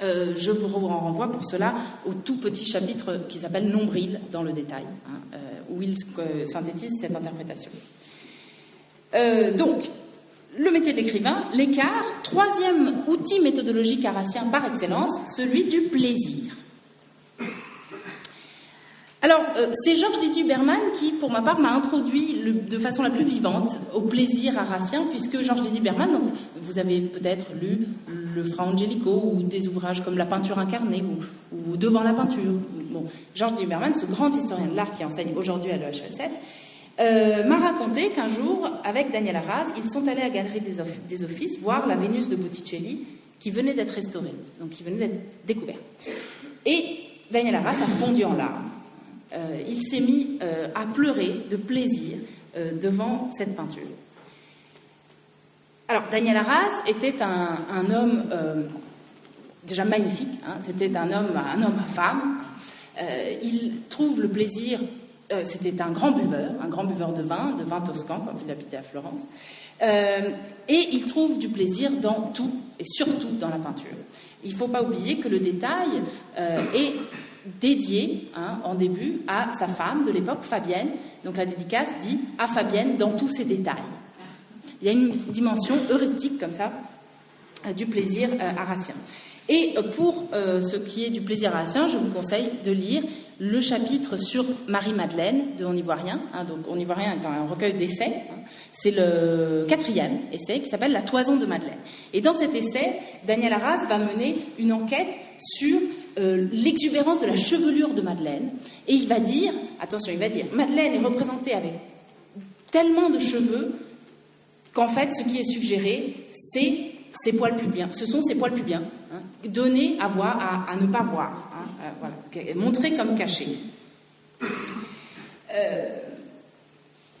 Je vous renvoie pour cela au tout petit chapitre qui s'appelle « Nombril » dans le détail, où il synthétise cette interprétation. Donc, le métier de l'écrivain, l'écart, troisième outil méthodologique arrasien par excellence, celui du plaisir. Alors, c'est Georges Didier Berman qui, pour ma part, m'a introduit de façon la plus vivante au plaisir arrasien, puisque Georges Didier Berman, donc, vous avez peut-être lu le Fra Angelico ou des ouvrages comme La peinture incarnée ou Devant la peinture. Bon, Georges Didier Berman, ce grand historien de l'art qui enseigne aujourd'hui à l'EHESS, m'a raconté qu'un jour, avec Daniel Arras, ils sont allés à la Galerie des Offices voir la Vénus de Botticelli qui venait d'être restaurée, donc qui venait d'être découverte. Et Daniel Arras a fondu en larmes. Il s'est mis à pleurer de plaisir devant cette peinture. Alors, Daniel Arras était un homme déjà magnifique, c'était un homme à femme. Il trouve le plaisir c'était un grand buveur de vin toscan quand il habitait à Florence. Et il trouve du plaisir dans tout, et surtout dans la peinture. Il ne faut pas oublier que le détail est dédié en début à sa femme de l'époque, Fabienne. Donc la dédicace dit « à Fabienne dans tous ses détails ». Il y a une dimension heuristique comme ça du plaisir harassien. Et pour ce qui est du plaisir harassien, je vous conseille de lire le chapitre sur Marie-Madeleine de On y voit rien. Donc On y voit rien est un recueil d'essais. C'est le 4e essai qui s'appelle La toison de Madeleine. Et dans cet essai, Daniel Arras va mener une enquête sur l'exubérance de la chevelure de Madeleine. Et il va dire, Madeleine est représentée avec tellement de cheveux qu'en fait, ce qui est suggéré, c'est ses poils pubiens. Ce sont ses poils pubiens, donnés à voir, à ne pas voir, voilà, montrés comme cachés.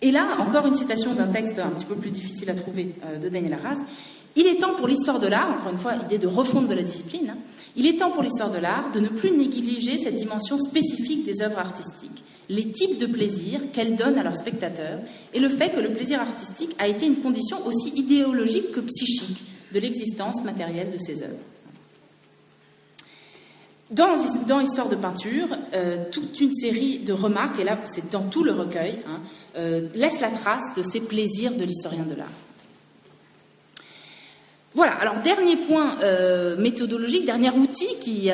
Et là, encore une citation d'un texte un petit peu plus difficile à trouver de Daniel Arras. Il est temps pour l'histoire de l'art, encore une fois, idée de refonte de la discipline, il est temps pour l'histoire de l'art de ne plus négliger cette dimension spécifique des œuvres artistiques, les types de plaisir qu'elles donnent à leurs spectateurs et le fait que le plaisir artistique a été une condition aussi idéologique que psychique de l'existence matérielle de ces œuvres. Dans Histoire de peinture, toute une série de remarques, et là c'est dans tout le recueil, laisse la trace de ces plaisirs de l'historien de l'art. Voilà, alors dernier point méthodologique, dernier outil qui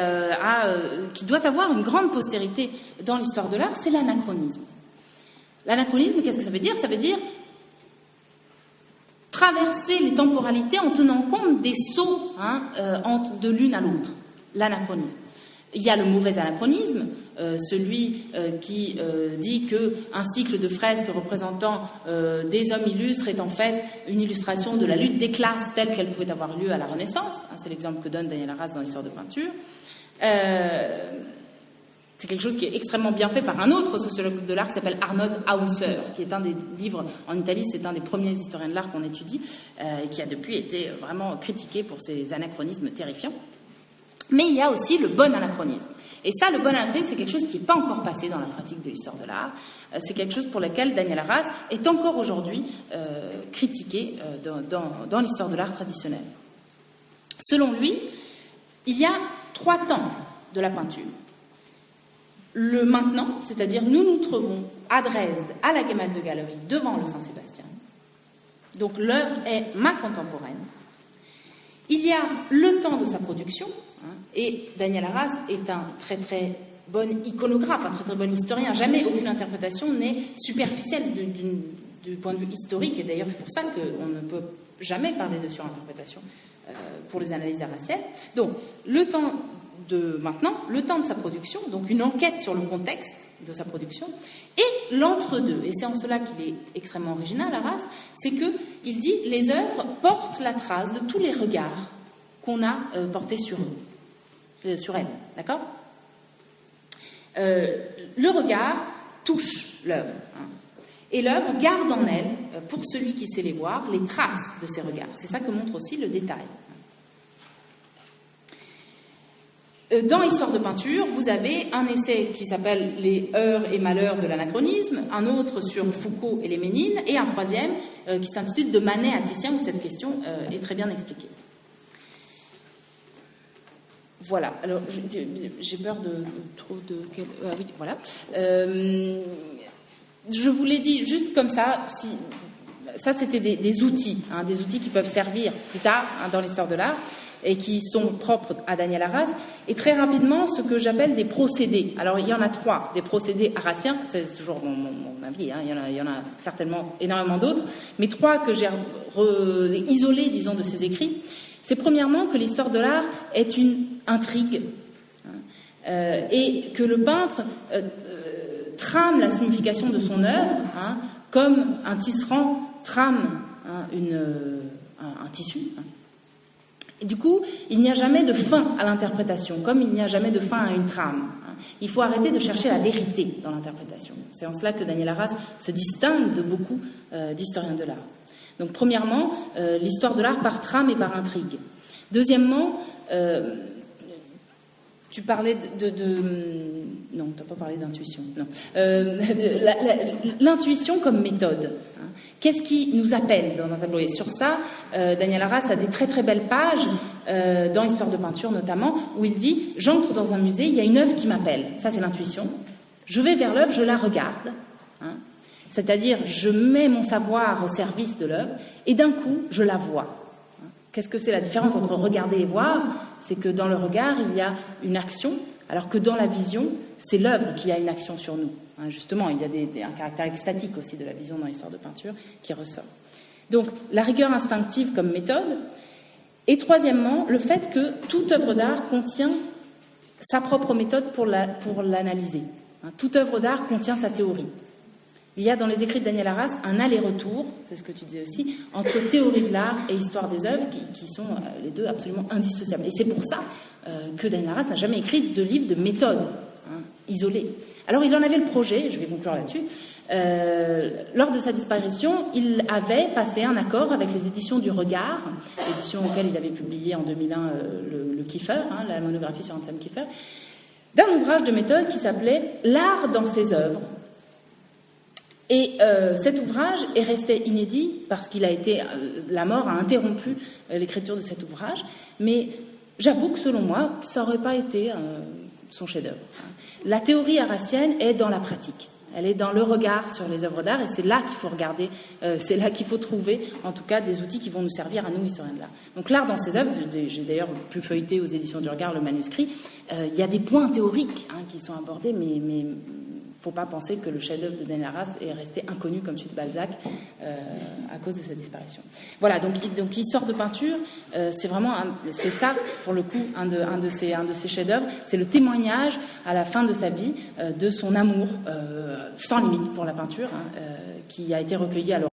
doit avoir une grande postérité dans l'histoire de l'art, c'est l'anachronisme. L'anachronisme, qu'est-ce que ça veut dire ? Ça veut dire traverser les temporalités en tenant compte des sauts de l'une à l'autre. L'anachronisme. Il y a le mauvais anachronisme, celui qui dit qu'un cycle de fresques représentant des hommes illustres est en fait une illustration de la lutte des classes telle qu'elle pouvait avoir lieu à la Renaissance. C'est l'exemple que donne Daniel Arras dans l'Histoire de peinture. C'est quelque chose qui est extrêmement bien fait par un autre sociologue de l'art qui s'appelle Arnold Hauser, qui est un des livres en Italie, c'est un des premiers historiens de l'art qu'on étudie, et qui a depuis été vraiment critiqué pour ses anachronismes terrifiants. Mais il y a aussi le bon anachronisme. Et ça, le bon anachronisme, c'est quelque chose qui n'est pas encore passé dans la pratique de l'histoire de l'art. C'est quelque chose pour lequel Daniel Arras est encore aujourd'hui critiqué dans l'histoire de l'art traditionnelle. Selon lui, il y a 3 temps de la peinture. Le maintenant, c'est-à-dire nous nous trouvons à Dresde, à la Gemäldegalerie de Galerie, devant le Saint-Sébastien. Donc l'œuvre est ma contemporaine. Il y a le temps de sa production, et Daniel Arras est un très très bon iconographe, un très très bon historien. Jamais aucune interprétation n'est superficielle du point de vue historique, et d'ailleurs c'est pour ça qu'on ne peut jamais parler de surinterprétation pour les analyses arrasiennes. Donc le temps de maintenant, le temps de sa production, donc une enquête sur le contexte de sa production, et l'entre-deux. Et c'est en cela qu'il est extrêmement original, Arras, c'est qu'il dit « les œuvres portent la trace de tous les regards qu'on a portés sur elles. » D'accord ? Le regard touche l'œuvre. Et l'œuvre garde en elle, pour celui qui sait les voir, les traces de ces regards. C'est ça que montre aussi le détail. Dans Histoire de peinture, vous avez un essai qui s'appelle « Les heures et malheurs de l'anachronisme », un autre sur Foucault et les Ménines, et un troisième qui s'intitule « De Manet à Titien », où cette question est très bien expliquée. Voilà, alors j'ai peur de trop de... oui, voilà. Je vous l'ai dit juste comme ça, ça c'était des outils, des outils qui peuvent servir plus tard dans l'histoire de l'art, et qui sont propres à Daniel Arras, et très rapidement ce que j'appelle des procédés. Alors il y en a 3, des procédés arrasiens, c'est toujours mon avis, il y en a certainement énormément d'autres, mais 3 que j'ai isolés, disons, de ses écrits. C'est premièrement que l'histoire de l'art est une intrigue, et que le peintre trame la signification de son œuvre, comme un tisserand trame un tissu. Et du coup, il n'y a jamais de fin à l'interprétation, comme il n'y a jamais de fin à une trame. Il faut arrêter de chercher la vérité dans l'interprétation. C'est en cela que Daniel Arras se distingue de beaucoup d'historiens de l'art. Donc, premièrement, l'histoire de l'art par trame et par intrigue. Deuxièmement, Tu parlais non, tu n'as pas parlé d'intuition. Non. L'intuition comme méthode. Hein. Qu'est-ce qui nous appelle dans un tableau? Et sur ça, Daniel Arras a des très très belles pages, dans Histoire de peinture notamment, où il dit « J'entre dans un musée, il y a une œuvre qui m'appelle. » Ça, c'est l'intuition. Je vais vers l'œuvre, je la regarde. Hein. C'est-à-dire, je mets mon savoir au service de l'œuvre, et d'un coup, je la vois. Qu'est-ce que c'est la différence entre regarder et voir? C'est que dans le regard, il y a une action, alors que dans la vision, c'est l'œuvre qui a une action sur nous. Hein, justement, il y a un caractère extatique aussi de la vision dans l'histoire de peinture qui ressort. Donc, la rigueur instinctive comme méthode. Et troisièmement, le fait que toute œuvre d'art contient sa propre méthode pour l'analyser. Hein, toute œuvre d'art contient sa théorie. Il y a dans les écrits de Daniel Arras un aller-retour, c'est ce que tu disais aussi, entre théorie de l'art et histoire des œuvres qui sont les deux absolument indissociables. Et c'est pour ça que Daniel Arras n'a jamais écrit de livre de méthode isolé. Alors il en avait le projet, je vais conclure là-dessus. Lors de sa disparition, il avait passé un accord avec les éditions du Regard, édition auquel il avait publié en 2001 le Kiefer, la monographie sur Anselm Kiefer, d'un ouvrage de méthode qui s'appelait « L'art dans ses œuvres ». Et cet ouvrage est resté inédit parce qu'il a été, la mort a interrompu l'écriture de cet ouvrage. Mais j'avoue que selon moi, ça n'aurait pas été son chef-d'œuvre. La théorie arassienne est dans la pratique. Elle est dans le regard sur les œuvres d'art et c'est là qu'il faut regarder, c'est là qu'il faut trouver, en tout cas, des outils qui vont nous servir à nous, historiens de l'art. Donc l'art dans ses œuvres, j'ai d'ailleurs pu feuilleter aux éditions du Regard le manuscrit, il y a des points théoriques qui sont abordés, mais il ne faut pas penser que le chef-d'œuvre de Daniel Arras est resté inconnu comme celui de Balzac à cause de sa disparition. Voilà, donc Histoire de peinture, c'est vraiment, c'est ça pour le coup un de ses chefs-d'œuvre, c'est le témoignage à la fin de sa vie de son amour sans limite pour la peinture, qui a été recueilli alors